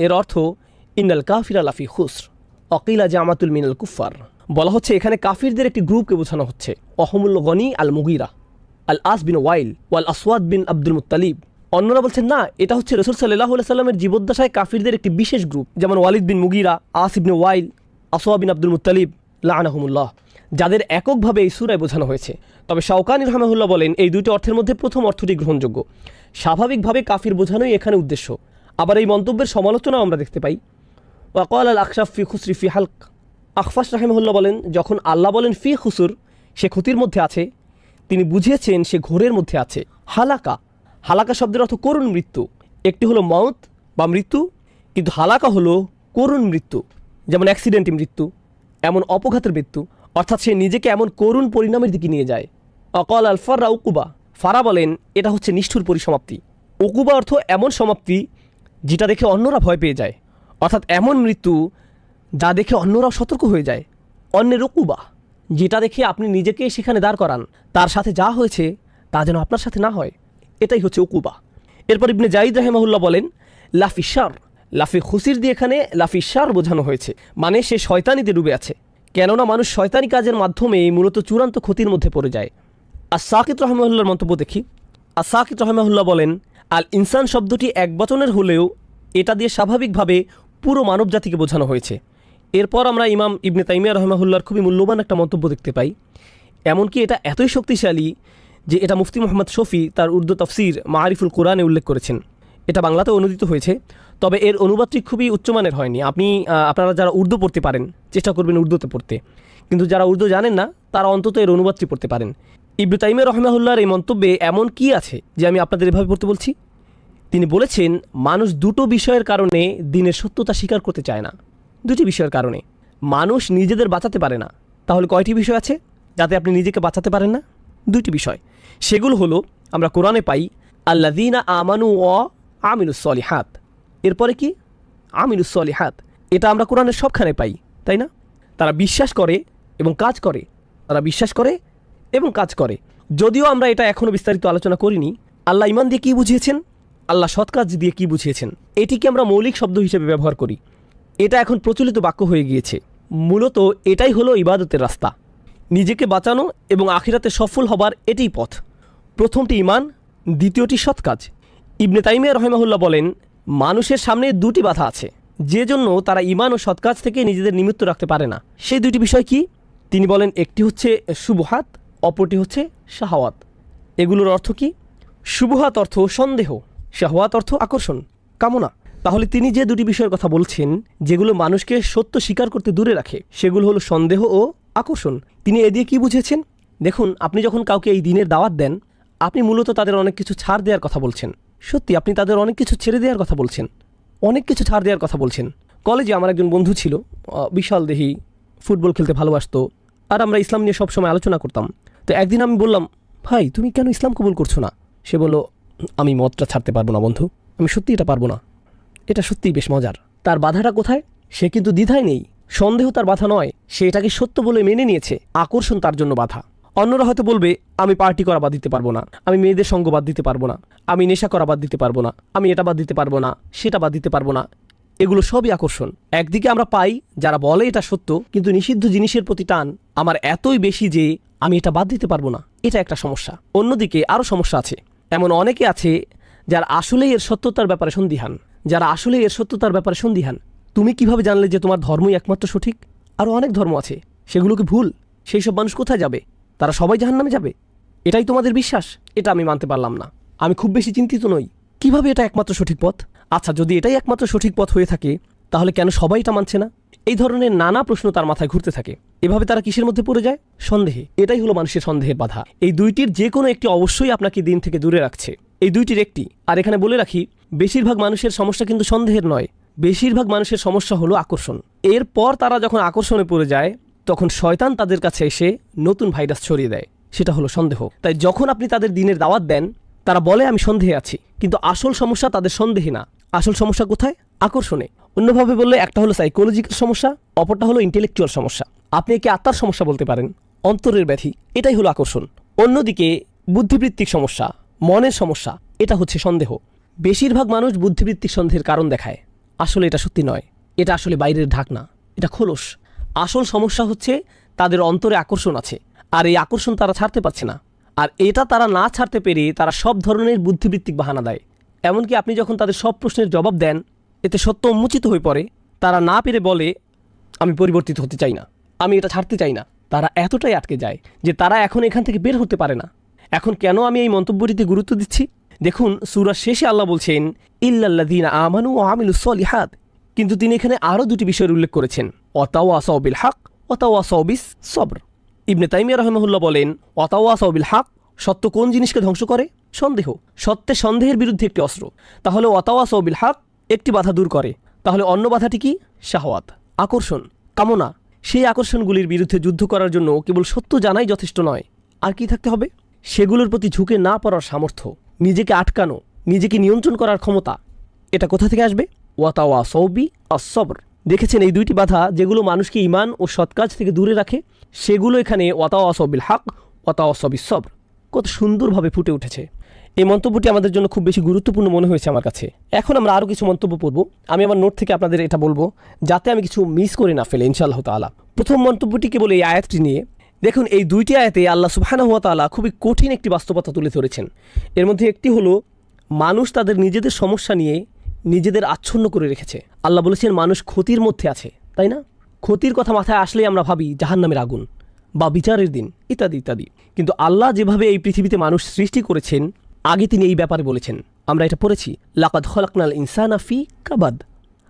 এর অর্থ ইন্নাল কাফিরা লাফি খুসর অকিলা জামাতুল মিনাল কুফার। বলা হচ্ছে এখানে কাফিরদের একটি গ্রুপকে বোঝানো হচ্ছে। অহমুল গনি আল মুগিরা, আল আস বিন ওয়াইল, ওয়াল আসওয়াদ বিন আব্দুল মুত্তালিব। অন্যরা বলছেন না, এটা হচ্ছে রাসূল সাল্লাল্লাহু আলাইহি সাল্লামের জীবদ্দশায় কাফিরদের একটি বিশেষ গ্রুপ, যেমন ওয়ালিদ বিন মুগিরা, আস ইবনে ওয়াইল, আসওয়াদ বিন আব্দুল মুত্তালিব লাআনাহুমুল্লাহ, যাদের এককভাবে এই সূরায় বোঝানো হয়েছে। তবে শাওকানি রাহিমাহুল্লাহ বলেন এই দুইটি অর্থের মধ্যে প্রথম অর্থটি গ্রহণযোগ্য। স্বাভাবিকভাবে কাফির বোঝানোই এখানে উদ্দেশ্য। আবার এই মন্তব্যের সমালোচনাও আমরা দেখতে পাই। ওয়াকাল আল আখশাফ ফি খুসরি ফি হালক। আখফাশ রাহিমাহুল্লাহ বলেন যখন আল্লাহ বলেন ফি খুসুর, সে ক্ষতির মধ্যে আছে, তিনি বুঝিয়েছেন সে ঘোরের মধ্যে আছে। হালাকা, হালাকা শব্দের অর্থ করুণ মৃত্যু। একটি হলো মউত বা মৃত্যু, কিন্তু হালাকা হলো করুণ মৃত্যু, যেমন অ্যাক্সিডেন্টি মৃত্যু, এমন অপঘাতের মৃত্যু, অর্থাৎ সে নিজেকে এমন করুণ পরিণামের দিকে নিয়ে যায়। অকাল আল ফাররা উকুবা, ফারা বলেন এটা হচ্ছে নিষ্ঠুর পরিসমাপ্তি। উকুবা অর্থ এমন সমাপ্তি যেটা দেখে অন্যরা ভয় পেয়ে যায়, অর্থাৎ এমন মৃত্যু যা দেখে অন্যরাও সতর্ক হয়ে যায়। অন্যের উকুবা, যেটা দেখে আপনি নিজেকে সেখানে দাঁড় করান, তার সাথে যা হয়েছে তা যেন আপনার সাথে না হয়, এটাই হচ্ছে উকুবা। এরপর ইবনে জাইদ রাহিমাহুল্লাহ বলেন লাফিসার, লাফি খুসির দিয়ে এখানে লাফিসার বোঝানো হয়েছে, মানে সে শয়তানিতে ডুবে আছে, কেননা মানুষ শয়তানি কাজের মাধ্যমে মূলত চূড়ান্ত ক্ষতির মধ্যে পড়ে যায়। আর সাকিত রাহিমাহুল্লাহর মন্তব্য দেখি। আর সাকিত রাহিমাহুল্লাহ বলেন আল ইনসান শব্দটি এক বচনের হলেও এটা দিয়ে স্বাভাবিকভাবে পুরো মানব জাতিকে বোঝানো হয়েছে। এরপর আমরা ইমাম ইবনে তাইমিয়া রাহিমাহুল্লাহর খুবই মূল্যবান একটা মন্তব্য দেখতে পাই। এমনকি এটা এতই শক্তিশালী যে এটা মুফতি মোহাম্মদ শফি তার উর্দু তফসির মারিফুল কোরআনে উল্লেখ করেছেন। এটা বাংলাতে অনুদিত হয়েছে, তবে এর অনুবাদটি খুবই উচ্চমানের হয়নি। আপনারা যারা উর্দু পড়তে পারেন চেষ্টা করবেন উর্দুতে পড়তে, কিন্তু যারা উর্দু জানেন না তারা অন্তত এর অনুবাদটি পড়তে পারেন। ইবনে তাইমিয়া রাহিমাহুল্লাহর এই মন্তব্যে এমন কি আছে যে আমি আপনাদের এভাবে পড়তে বলছি। তিনি বলেছেন মানুষ দুটো বিষয়ের কারণে দিনের সত্যতা স্বীকার করতে চায় না। দুটি বিষয়ের কারণে মানুষ নিজেদের বাঁচাতে পারে না। তাহলে কয়টি বিষয় আছে যাতে আপনি নিজেকে বাঁচাতে পারেন না? দুইটি বিষয়। সেগুলো হলো আমরা কোরআনে পাই আল্লাযীনা আমানু ওয়া আমিলুস সলিহাত। এরপরে কি? আমিলুস সলিহাত। এটা আমরা কোরআনের সবখানে পাই, তাই না? তারা বিশ্বাস করে এবং কাজ করে, তারা বিশ্বাস করে এবং কাজ করে। যদিও আমরা এটা এখনও বিস্তারিত আলোচনা করিনি। আল্লাহ ঈমান দিয়ে কী বুঝিয়েছেন, আল্লাহ সৎ কাজ দিয়ে কী বুঝিয়েছেন, এটিকে আমরা মৌলিক শব্দ হিসেবে ব্যবহার করি। এটা এখন প্রচলিত বাক্য হয়ে গিয়েছে। মূলত এটাই হলো ইবাদতের রাস্তা, নিজেকে বাঁচানো এবং আখিরাতে সফল হবার এটিই পথ। প্রথমটি ঈমান, দ্বিতীয়টি সৎ কাজ। ইবনে তাইমিয়া রাহিমাহুল্লাহ বলেন মানুষের সামনে দুটি বাধা আছে, যে জন্য তারা ঈমান ও সৎ কাজ থেকে নিজেদের নিমিত্ত রাখতে পারে না। সেই দুটি বিষয় কি? তিনি বলেন একটি হচ্ছে শুবহাত, অপরটি হচ্ছে শাহওয়াত। এগুলোর অর্থ কি? শুবহাত অর্থ সন্দেহ, শাহওয়াত অর্থ আকর্ষণ, কামনা। তাহলে তিনি যে দুটি বিষয়ের কথা বলছেন যেগুলো মানুষকে সত্য স্বীকার করতে দূরে রাখে, সেগুলো হলো সন্দেহ ও আকর্ষণ। তিনি এ দিয়ে কী বুঝিয়েছেন? দেখুন, আপনি যখন কাউকে এই দিনের দাওয়াত দেন, আপনি মূলত তাদের অনেক কিছু ছাড় দেওয়ার কথা বলছেন। সত্যি আপনি তাদের অনেক কিছু ছেড়ে দেওয়ার কথা বলছেন, অনেক কিছু ছাড় দেওয়ার কথা বলছেন। কলেজে আমার একজন বন্ধু ছিল, বিশাল দেহি, ফুটবল খেলতে ভালোবাসতো, আর আমরা ইসলাম নিয়ে সবসময় আলোচনা করতাম। তো একদিন আমি বললাম, ভাই তুমি কেন ইসলাম কবুল করছো না? সে বলল, আমি মদটা ছাড়তে পারবো না বন্ধু, আমি সত্যি এটা পারবো না। এটা সত্যিই বেশ মজার। তার বাধাটা কোথায়? সে কিন্তু দ্বিধায় নেই, সন্দেহ তার বাধা নয়, সে এটাকে সত্য বলে মেনে নিয়েছে, আকর্ষণ তার জন্য বাধা। অন্যরা হয়তো বলবে আমি পার্টি করা বাদ দিতে পারবো না, আমি মেয়েদের সঙ্গ বাদ দিতে পারবো না, আমি নেশা করা বাদ দিতে পারবো না, আমি এটা বাদ দিতে পারবো না, সেটা বাদ দিতে পারবো না। এগুলো সবই আকর্ষণ। একদিকে আমরা পাই যারা বলে এটা সত্য, কিন্তু নিষিদ্ধ জিনিসের প্রতি টান আমার এতই বেশি যে আমি এটা বাদ দিতে পারবো না, এটা একটা সমস্যা। অন্যদিকে আরও সমস্যা আছে। এমন অনেকে আছে যারা আসলেই এর সত্যতার ব্যাপারে সন্দিহান, তুমি কিভাবে জানলে যে তোমার ধর্মই একমাত্র সঠিক? আরও অনেক ধর্ম আছে, সেগুলো কি ভুল? সেই সব মানুষ কোথায় যাবে? তারা সবাই জাহান্নামে যাবে, এটাই তোমাদের বিশ্বাস? এটা আমি মানতে পারলাম না, আমি খুব বেশি চিন্তিত নই। কিভাবে এটা একমাত্র সঠিক পথ? আচ্ছা, যদি এটাই একমাত্র সঠিক পথ হয়ে থাকে, তাহলে কেন সবাই এটা মানছে না? এই ধরনের নানা প্রশ্ন তার মাথায় ঘুরতে থাকে। এভাবে তারা কিসের মধ্যে পড়ে যায়? সন্দেহে। এটাই হলো মানুষের সন্দেহের বাধা। এই দুইটির যে কোনো একটি অবশ্যই আপনাকে দিন থেকে দূরে রাখছে, এই দুইটির একটি। আর এখানে বলে রাখি, বেশিরভাগ মানুষের সমস্যা কিন্তু সন্দেহের নয়, বেশিরভাগ মানুষের সমস্যা হলো আকর্ষণ। এরপর তারা যখন আকর্ষণে পড়ে যায়, তখন শয়তান তাদের কাছে এসে নতুন ভাইরাস ছড়িয়ে দেয়, সেটা হলো সন্দেহ। তাই যখন আপনি তাদের দিনের দাওয়াত দেন, তারা বলে আমি সন্দেহে আছি, কিন্তু আসল সমস্যা তাদের সন্দেহে না, আসল সমস্যা কোথায়? আকর্ষণে। অন্যভাবে বললে একটা হলো সাইকোলজিক্যাল সমস্যা, অপরটা হলো ইন্টেলেকচুয়াল সমস্যা। আপনি একে আত্মার সমস্যা বলতে পারেন, অন্তরের ব্যাধি, এটাই হলো আকর্ষণ। অন্যদিকে বুদ্ধিবৃত্তিক সমস্যা, মনের সমস্যা, এটা হচ্ছে সন্দেহ। বেশিরভাগ মানুষ বুদ্ধিবৃত্তিক সন্দেহের কারণ দেখায়, আসলে এটা সত্যি নয়, এটা আসলে বাইরের ঢাকনা, এটা খোলস। আসল সমস্যা হচ্ছে তাদের অন্তরে আকর্ষণ আছে, আর এই আকর্ষণ তারা ছাড়তে পারছে না। আর এটা তারা না ছাড়তে পেরে তারা সব ধরনের বুদ্ধিভিত্তিক বাহানা দেয়। এমনকি আপনি যখন তাদের সব প্রশ্নের জবাব দেন, এতে সত্য উন্মোচিত হয়ে পড়ে, তারা না পেরে বলে আমি পরিবর্তিত হতে চাই না, আমি এটা ছাড়তে চাই না। তারা এতটাই আটকে যায় যে তারা এখন এখান থেকে বের হতে পারে না। এখন কেন আমি এই মন্তব্যটিতে গুরুত্ব দিচ্ছি? দেখুন, সূরার শেষে আল্লাহ বলছেন ইল্লাল্লাযীনা আমানু ওয়া আমিলুস সলিহাত, কিন্তু তিনি এখানে আরও দুটি বিষয়ের উল্লেখ করেছেন, ওয়াতাওয়াসাউ বিল হক ওয়াতাওয়াসাউ বিস সবর। ইবনে তাইমিয়া রাহিমাহুল্লাহ বলেন, ওয়াতাওয়াসাউ বিল হক, সত্য কোন জিনিসকে ধ্বংস করে? সন্দেহ। সত্যে সন্দেহের বিরুদ্ধে একটি অস্ত্র। তাহলে ওয়াতাওয়াসাউ বিল হক একটি বাধা দূর করে। তাহলে অন্য বাধাটি কি? শাহওয়াত, আকর্ষণ, কামনা। সেই আকর্ষণগুলির বিরুদ্ধে যুদ্ধ করার জন্য কেবল সত্য জানাই যথেষ্ট নয়। আর কি থাকতে হবে? সেগুলোর প্রতি ঝুঁকে না পড়ার সামর্থ্য, নিজেকে আটকানো, নিজেকে নিয়ন্ত্রণ করার ক্ষমতা। এটা কোথা থেকে আসবে? ওয়াতাওয়াসাউ বিস-সবর। দেখেছেন, এই দুইটি বাধা যেগুলো মানুষকে ঈমান ও সৎ কাজ থেকে দূরে রাখে, সেগুলো এখানে ওয়াতাওয়াসাউ বিল হক ওয়াতাওয়াসাউ বিস-সবর কত সুন্দরভাবে ফুটে উঠেছে। এই মন্তব্যটি আমাদের জন্য খুব বেশি গুরুত্বপূর্ণ মনে হয়েছে আমার কাছে। এখন আমরা আরও কিছু মন্তব্য পড়ব। আমি আমার নোট থেকে আপনাদের এটা বলবো যাতে আমি কিছু মিস করে না ফেলে, ইনশাআল্লাহ তাআলা। প্রথম মন্তব্যটি কেবল এই আয়াতটি নিয়ে। দেখুন, এই দুইটি আয়াতে আল্লাহ সুবহানাহু ওয়া তাআলা খুবই কঠিন একটি বাস্তবতা তুলে ধরেছেন। এর মধ্যে একটি হলো, মানুষ তাদের নিজেদের সমস্যা নিয়ে নিজেদের আচ্ছন্ন করে রেখেছে। আল্লাহ বলেছেন মানুষ ক্ষতির মধ্যে আছে, তাই না? ক্ষতির কথা মাথায় আসলেই আমরা ভাবি জাহান্নামের আগুন বা বিচারের দিন ইত্যাদি ইত্যাদি। কিন্তু আল্লাহ যেভাবে এই পৃথিবীতে মানুষ সৃষ্টি করেছেন, আগে তিনি এই ব্যাপারে বলেছেন। আমরা এটা পড়েছি, লাকাদ খলাকনাল ইনসানা ফি কাবাদ।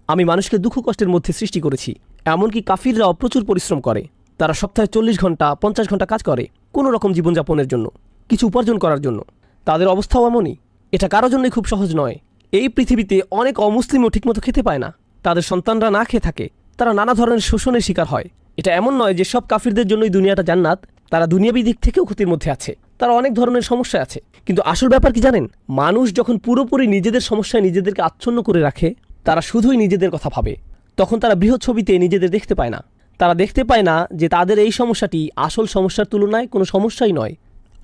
আমি মানুষকে দুঃখ কষ্টের মধ্যে সৃষ্টি করেছি। এমনকি কাফিররাও প্রচুর পরিশ্রম করে। তারা সপ্তাহে 40 ঘন্টা 50 ঘন্টা কাজ করে কোনো রকম জীবনযাপনের জন্য, কিছু উপার্জন করার জন্য। তাদের অবস্থাও এমনই। এটা কারোর জন্যই খুব সহজ নয়। এই পৃথিবীতে অনেক অমুসলিমও ঠিকমতো খেতে পায় না, তাদের সন্তানরা না খেয়ে থাকে, তারা নানা ধরনের শোষণের শিকার হয়। এটা এমন নয় যে সব কাফিরদের জন্যই দুনিয়াটা জান্নাত, তারা দুনিয়াবী দিক থেকেও ক্ষতির মধ্যে আছে, তারা অনেক ধরনের সমস্যা আছে। কিন্তু আসল ব্যাপার কি জানেন? মানুষ যখন পুরোপুরি নিজেদের সমস্যায় নিজেদেরকে আচ্ছন্ন করে রাখে, তারা শুধুই নিজেদের কথা ভাবে, তখন তারা বৃহৎ ছবিতে নিজেদের দেখতে পায় না। তারা দেখতে পায় না যে তাদের এই সমস্যাটি আসল সমস্যার তুলনায় কোনো সমস্যাই নয়।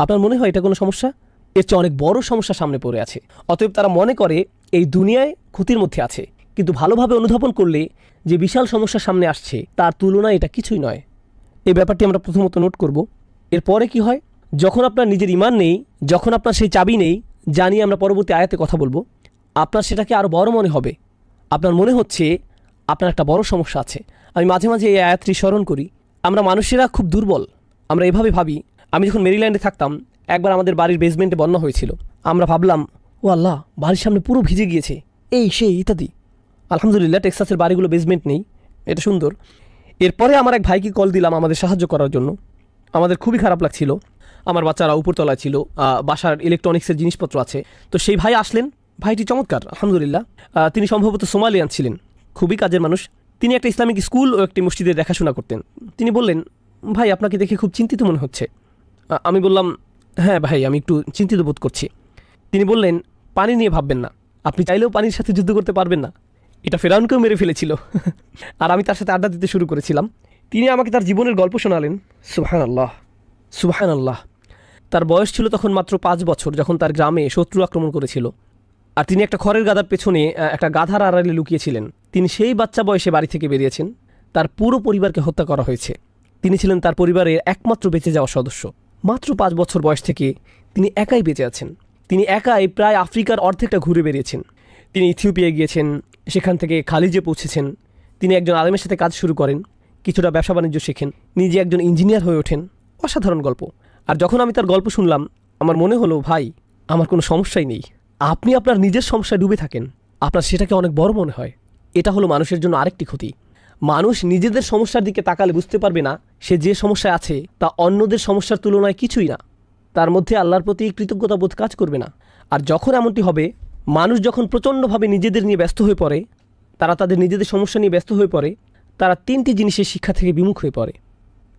আপনার মনে হয় এটা কোনো সমস্যা? এর চেয়ে অনেক বড় সমস্যা সামনে পড়ে আছে। অতএব তারা মনে করে এই দুনিয়ায় ক্ষতির মধ্যে আছে, কিন্তু ভালোভাবে অনুধাবন করলে যে বিশাল সমস্যা সামনে আসছে তার তুলনায় এটা কিছুই নয়। এই ব্যাপারটি আমরা প্রথমত নোট করব। এরপরে কি হয়? যখন আপনার নিজের ঈমান নেই, যখন আপনার সেই চাবি নেই, জানিয়ে আমরা পরবর্তী আয়াতে কথা বলবো, আপনার সেটাকে আরও বড় মনে হবে। আপনার মনে হচ্ছে আপনার একটা বড় সমস্যা আছে। আমি মাঝে মাঝে এই আয়াতটি স্মরণ করি। আমরা মানুষেরা খুব দুর্বল। আমরা এভাবে ভাবি। আমি যখন মেরিল্যান্ডে থাকতাম, একবার আমাদের বাড়ির বেসমেন্টে বন্যা হয়েছিল। আমরা ভাবলাম, ও আল্লাহ, বাড়ির সামনে পুরো ভিজে গিয়েছে, এই সেই ইত্যাদি। আলহামদুলিল্লাহ টেক্সাসের বাড়িগুলো বেসমেন্ট নেই, এটা সুন্দর। এরপরে আমার এক ভাইকে কল দিলাম আমাদের সাহায্য করার জন্য। আমাদের খুবই খারাপ লাগছিল। আমার বাচ্চারা উপরতলায় ছিল, বাসার ইলেকট্রনিক্সের জিনিসপত্র আছে। তো সেই ভাই আসলেন। ভাইটি চমৎকার, আলহামদুলিল্লাহ। তিনি সম্ভবত সোমালিয়ান ছিলেন, খুবই কাজের মানুষ। তিনি একটা ইসলামিক স্কুল ও একটি মসজিদের দেখাশোনা করতেন। তিনি বললেন, ভাই আপনাকে দেখে খুব চিন্তিত মনে হচ্ছে। আমি বললাম, হ্যাঁ ভাই, আমি একটু চিন্তিত বোধ করছি। তিনি বললেন, পানি নিয়ে ভাববেন না, আপনি চাইলেও পানির সাথে যুদ্ধ করতে পারবেন না। এটা ফেরাউনকেও মেরে ফেলেছিল। আর আমি তার সাথে আড্ডা দিতে শুরু করেছিলাম। তিনি আমাকে তার জীবনের গল্প শোনালেন। সুবহানাল্লাহ, সুবহানাল্লাহ। তার বয়স ছিল তখন মাত্র 5 বছর, যখন তার গ্রামে শত্রু আক্রমণ করেছিল। আর তিনি একটা খড়ের গাদার পেছনে একটা গাধার আড়ালে লুকিয়েছিলেন। তিনি সেই বাচ্চা বয়সে বাড়ি থেকে বেরিয়েছেন। তার পুরো পরিবারকে হত্যা করা হয়েছে। তিনি ছিলেন তার পরিবারের একমাত্র বেঁচে যাওয়া সদস্য। মাত্র 5 বছর বয়স থেকে তিনি একাই বেঁচে আছেন। তিনি একাই প্রায় আফ্রিকার অর্ধেকটা ঘুরে বেরিয়েছেন। তিনি ইথিওপিয়ায় গিয়েছেন, সেখান থেকে খালিজে পৌঁছেছেন। তিনি একজন আলেমের সাথে কাজ শুরু করেন, কিছুটা ব্যবসা বাণিজ্য শেখেন, নিজে একজন ইঞ্জিনিয়ার হয়ে ওঠেন। অসাধারণ গল্প। আর যখন আমি তার গল্প শুনলাম, আমার মনে হলো, ভাই, আমার কোনো সমস্যাই নেই। আপনি আপনার নিজের সমস্যায় ডুবে থাকেন, আপনার সেটাকে অনেক বড় মনে হয়। এটা হলো মানুষের জন্য আরেকটি ক্ষতি। মানুষ নিজেদের সমস্যার দিকে তাকালে বুঝতে পারবে না সে যে সমস্যায় আছে তা অন্যদের সমস্যার তুলনায় কিছুই না। তার মধ্যে আল্লাহর প্রতি কৃতজ্ঞতা বোধ কাজ করবে না। আর যখন এমনটি হবে, মানুষ যখন প্রচণ্ডভাবে নিজেদের নিয়ে ব্যস্ত হয়ে পড়ে, তারা তাদের নিজেদের সমস্যা নিয়ে ব্যস্ত হয়ে পড়ে, তারা 3টি জিনিসের শিক্ষা থেকে বিমুখ হয়ে পড়ে।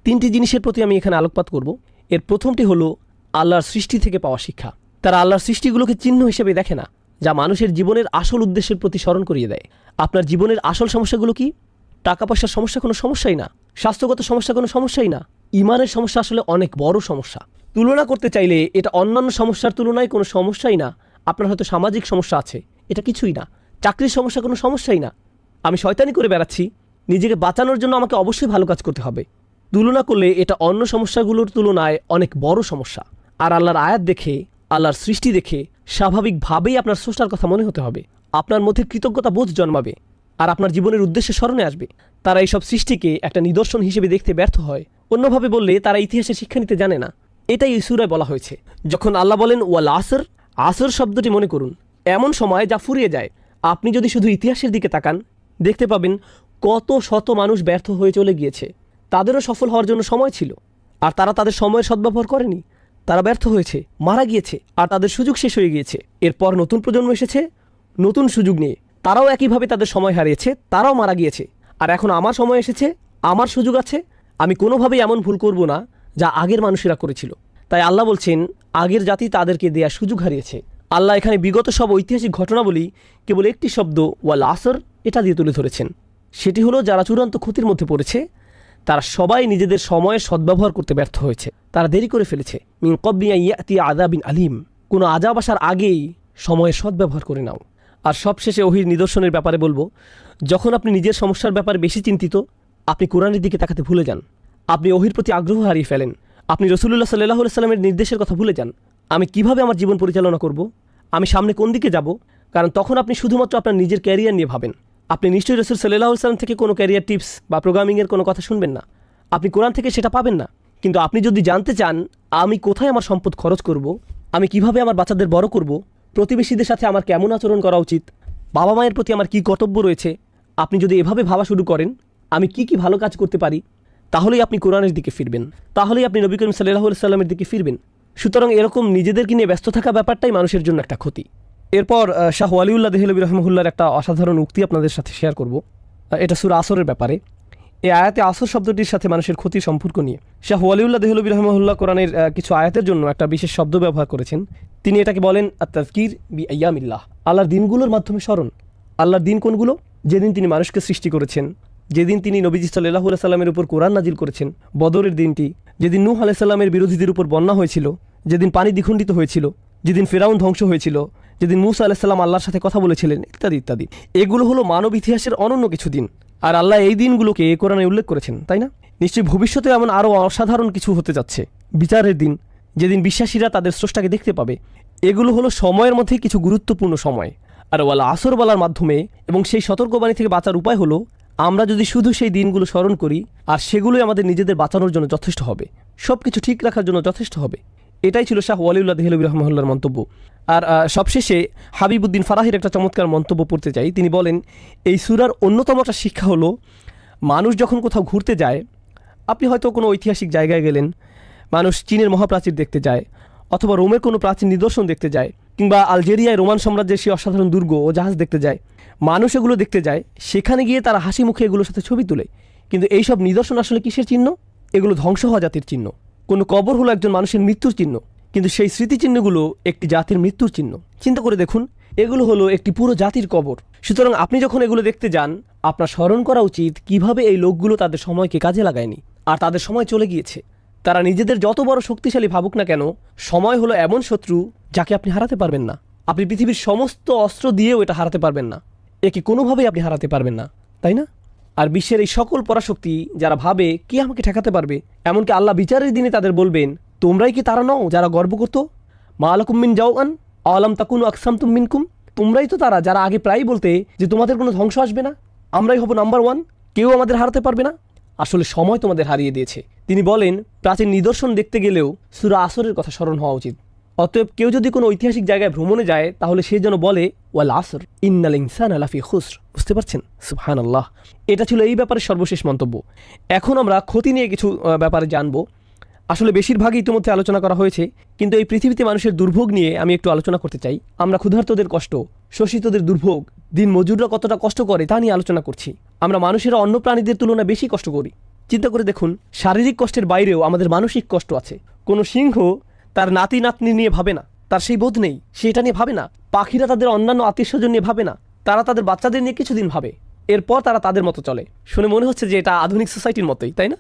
3টি জিনিসের প্রতি আমি এখানে আলোকপাত করব। এর প্রথমটি হলো আল্লাহর সৃষ্টি থেকে পাওয়া শিক্ষা। তারা আল্লাহর সৃষ্টিগুলোকে চিহ্ন হিসেবে দেখে না, যা মানুষের জীবনের আসল উদ্দেশ্যের প্রতি স্মরণ করিয়ে দেয়। আপনার জীবনের আসল সমস্যাগুলো কি? টাকা পয়সার সমস্যা কোনো সমস্যাই না, স্বাস্থ্যগত সমস্যা কোনো সমস্যাই না। ঈমানের সমস্যা আসলে অনেক বড় সমস্যা। তুলনা করতে চাইলে এটা অন্যান্য সমস্যার তুলনায় কোনো সমস্যাই না। আপনার হয়তো সামাজিক সমস্যা আছে, এটা কিছুই না। চাকরির সমস্যা কোনো সমস্যাই না, আমি শয়তানি করে বেড়াচ্ছি, নিজেকে বাঁচানোর জন্য আমাকে অবশ্যই ভালো কাজ করতে হবে। তুলনা করলে এটা অন্য সমস্যাগুলোর তুলনায় অনেক বড় সমস্যা। আর আল্লাহর আয়াত দেখে, আল্লাহর সৃষ্টি দেখে স্বাভাবিকভাবেই আপনার স্রষ্টার কথা মনে হতে হবে। আপনার মধ্যে কৃতজ্ঞতা বোধ জন্মাবে আর আপনার জীবনের উদ্দেশ্যে স্মরণে আসবে। তারা এইসব সৃষ্টিকে একটা নিদর্শন হিসেবে দেখতে ব্যর্থ হয়। অন্যভাবে বললে তারা ইতিহাসের শিক্ষা নিতে জানে না। এটাই এই সূরায় বলা হয়েছে। যখন আল্লাহ বলেন ওয়াল আসর, আসর শব্দটি মনে করুন এমন সময় যা ফুরিয়ে যায়। আপনি যদি শুধু ইতিহাসের দিকে তাকান, দেখতে পাবেন কত শত মানুষ ব্যর্থ হয়ে চলে গিয়েছে। তাদেরও সফল হওয়ার জন্য সময় ছিল, আর তারা তাদের সময়ের সদ্ব্যবহার করেনি। তারা ব্যর্থ হয়েছে, মারা গিয়েছে, আর তাদের সুযোগ শেষ হয়ে গিয়েছে। এরপর নতুন প্রজন্ম এসেছে নতুন সুযোগ নিয়ে, তারাও একইভাবে তাদের সময় হারিয়েছে, তারাও মারা গিয়েছে। আর এখন আমার সময় এসেছে, আমার সুযোগ আছে, আমি কোনোভাবেই এমন ভুল করব না যা আগের মানুষেরা করেছিল। তাই আল্লাহ বলছেন আগের জাতি তাদেরকে দেয়া সুযোগ হারিয়েছে। আল্লাহ এখানে বিগত সব ঐতিহাসিক ঘটনাবলী কেবল একটি শব্দ ওয়াল আসর এটা দিয়ে তুলে ধরেছেন। সেটি হলো যারা চূড়ান্ত ক্ষতির মধ্যে পড়েছে, তারা সবাই নিজেদের সময়ের সদ্ব্যবহার করতে ব্যর্থ হয়েছে। তারা দেরি করে ফেলেছে। মিন ক্বাবলি আন ইয়াতিয়া আযাবিন আলিম, কোনো আযাব আসার আগেই সময়ের সদ্ব্যবহার করে নাও। আর সবশেষে ওহির নিদর্শনের ব্যাপারে বলবো, যখন আপনি নিজের সমস্যার ব্যাপারে বেশি চিন্তিত, আপনি কোরআনের দিকে তাকাতে ভুলে যান। আপনি ওহির প্রতি আগ্রহ হারিয়ে ফেলেন। আপনি রাসূলুল্লাহ সাল্লাল্লাহু আলাইহি সাল্লামের নির্দেশের কথা ভুলে যান। আমি কিভাবে আমার জীবন পরিচালনা করব, আমি সামনে কোন দিকে যাব, কারণ তখন আপনি শুধুমাত্র আপনার নিজের ক্যারিয়ার নিয়ে ভাবেন। আপনি নিশ্চয়ই রাসূল সাল্লাল্লাহু আলাইহি সাল্লাম থেকে কোনো ক্যারিয়ার টিপস বা প্রোগ্রামিংয়ের কোনো কথা শুনবেন না। আপনি কোরআন থেকে সেটা পাবেন না। কিন্তু আপনি যদি জানতে চান আমি কোথায় আমার সম্পদ খরচ করব, আমি কিভাবে আমার বাচ্চাদের বড় করব, প্রতিবেশীদের সাথে আমার কেমন আচরণ করা উচিত, বাবা মায়ের প্রতি আমার কি কর্তব্য রয়েছে, আপনি যদি এভাবে ভাবা শুরু করেন আমি কি কি ভালো কাজ করতে পারি, তাহলেই আপনি কোরআনের দিকে ফিরবেন, তাহলেই আপনি নবী করিম সাল্লাল্লাহু আলাইহি সাল্লামের দিকে ফিরবেন। সুতরাং এরকম নিজেদেরকে নিয়ে ব্যস্ত থাকা ব্যাপারটাই মানুষের জন্য একটা ক্ষতি। এরপর শাহ ওয়ালিউল্লাহ দেহলভী রহমাহুল্লাহর একটা অসাধারণ উক্তি আপনাদের সাথে শেয়ার করব। এটা সূরা আসরের ব্যাপারে। এই আয়াতে আসর শব্দটির সাথে মানুষের ক্ষতির সম্পর্ক নিয়ে শাহ ওয়ালিউল্লাহ দেহলভী রহমাহুল্লাহ কোরআনের কিছু আয়াতের জন্য একটা বিশেষ শব্দ ব্যবহার করেছেন। তিনি এটাকে বলেন আত-তাযকির বি-আইয়ামিল্লাহ, আল্লাহর দিনগুলোর মাধ্যমে স্মরণ। আল্লাহর দিন কোনগুলো? যেদিন তিনি মানুষকে সৃষ্টি করেছেন, যেদিন তিনি নবীজি সাল্লাল্লাহু আলাইহি সাল্লামের উপর কোরআন নাজিল করেছেন, বদরের দিনটি, যেদিন নূহ আলাইহিস সালামের বিরোধীদের উপর বন্যা হয়েছিল, যেদিন পানি দ্বিখণ্ডিত হয়েছিল, যেদিন ফেরাউন ধ্বংস হয়েছিল, যেদিন মূসা আলাইহিস সালাম আল্লাহর সাথে কথা বলেছিলেন, ইত্যাদি ইত্যাদি। এগুলো হলো মানব ইতিহাসের অনন্য কিছু দিন, আর আল্লাহ এই দিনগুলোকে কোরআনে উল্লেখ করেছেন, তাই না? নিশ্চয়ই ভবিষ্যতে এমন আরও অসাধারণ কিছু হতে যাচ্ছে। বিচারের দিন, যেদিন বিশ্বাসীরা তাদের স্রষ্টাকে দেখতে পাবে। এগুলো হলো সময়ের মধ্যে কিছু গুরুত্বপূর্ণ সময়। আর ওয়াল আসর বলার মাধ্যমে এবং সেই সতর্কবাণী থেকে বাঁচার উপায় হলো আমরা যদি শুধু সেই দিনগুলো স্মরণ করি, আর সেগুলোই আমাদের নিজেদের বাঁচানোর জন্য যথেষ্ট হবে, সব কিছু ঠিক রাখার জন্য যথেষ্ট হবে। এটাই ছিল শাহ ওয়ালিউল্লাহ দেহলভী রহমাহুল্লাহর মন্তব্য। আর সবশেষে হাবিবুদ্দিন ফারাহির একটা চমৎকার মন্তব্য পড়তে চাই। তিনি বলেন এই সূরার অন্যতম একটা শিক্ষা হলো মানুষ যখন কোথাও ঘুরতে যায়, আপনি হয়তো কোনো ঐতিহাসিক জায়গায় গেলেন, মানুষ চীনের মহাপ্রাচীর দেখতে যায়, অথবা রোমের কোনো প্রাচীন নিদর্শন দেখতে যায়, কিংবা আলজেরিয়ায় রোমান সাম্রাজ্যের সেই অসাধারণ দুর্গ ও জাহাজ দেখতে যায়। মানুষ এগুলো দেখতে যায়, সেখানে গিয়ে তারা হাসি মুখে এগুলোর সাথে ছবি তোলে। কিন্তু এইসব নিদর্শন আসলে কিসের চিহ্ন? এগুলো ধ্বংস হওয়া জাতির চিহ্ন। কোনো কবর হলো একজন মানুষের মৃত্যুর চিহ্ন, কিন্তু সেই স্মৃতিচিহ্নগুলো একটি জাতির মৃত্যুর চিহ্ন। চিন্তা করে দেখুন, এগুলো হলো একটি পুরো জাতির কবর। সুতরাং আপনি যখন এগুলো দেখতে যান, আপনার স্মরণ করা উচিত কিভাবে এই লোকগুলো তাদের সময়কে কাজে লাগায়নি, আর তাদের সময় চলে গিয়েছে। তারা নিজেদের যত বড় শক্তিশালী ভাবুক না কেন, সময় হলো এমন শত্রু যাকে আপনি হারাতে পারবেন না। আপনি পৃথিবীর সমস্ত অস্ত্র দিয়েও এটা হারাতে পারবেন না, একে কোনোভাবেই আপনি হারাতে পারবেন না, তাই না? আর বিশ্বের এই সকল পরাশক্তি যারা ভাবে কে আমাকে ঠেকাতে পারবে, এমনকি আল্লাহ বিচারের দিনে তাদের বলবেন তোমরাই কি তারা নও যারা গর্ব করতো, মা লাকুম মিন জাওয়ান আলাম তাকুনু আকসামতুম মিনকুম, তোমরাই তো তারা যারা আগে প্রায়ই বলতে যে তোমাদের কোনো ধ্বংস আসবে না, আমরাই হব নাম্বার ওয়ান, কেউ আমাদের হারাতে পারবে না। আসলে সময় তোমাদের হারিয়ে দিয়েছে। তিনি বলেন প্রাচীন নিদর্শন দেখতে গেলেও সূরা আসরের কথা স্মরণ হওয়া উচিত। অতএব কেউ যদি কোনো ঐতিহাসিক জায়গায় ভ্রমণে যায়, তাহলে সে যেন বলে ওয়াল আসর ইন্নাল ইনসানা লাফি খুসর। বুঝতে পারছেন? সুবহানাল্লাহ। এটা ছিল এই ব্যাপারে সর্বশেষ মন্তব্য। এখন আমরা ক্ষতি নিয়ে কিছু ব্যাপারে জানবো। আসলে বেশিরভাগই ইতিমধ্যে আলোচনা করা হয়েছে, কিন্তু এই পৃথিবীতে মানুষের দুর্ভোগ নিয়ে আমি একটু আলোচনা করতে চাই। আমরা ক্ষুধার্তদের কষ্ট, শোষিতদের দুর্ভোগ, দিন মজুররা কতটা কষ্ট করে তা নিয়ে আলোচনা করছি। আমরা মানুষেরা অন্য প্রাণীদের তুলনায় বেশি কষ্ট করি। চিন্তা করে দেখুন, শারীরিক কষ্টের বাইরেও আমাদের মানসিক কষ্ট আছে। কোনো সিংহ তার নাতি নাতনি নিয়ে ভাবে না, তার সেই বোধ নেই, সে এটা নিয়ে ভাবে না। পাখিরা তাদের অন্যান্য আত্মীয়স্বজন নিয়ে ভাবে না, তারা তাদের বাচ্চাদের নিয়ে কিছুদিন ভাবে, এরপর তারা তাদের মতো চলে। শুনে মনে হচ্ছে যে এটা আধুনিক সোসাইটির মতোই, তাই না?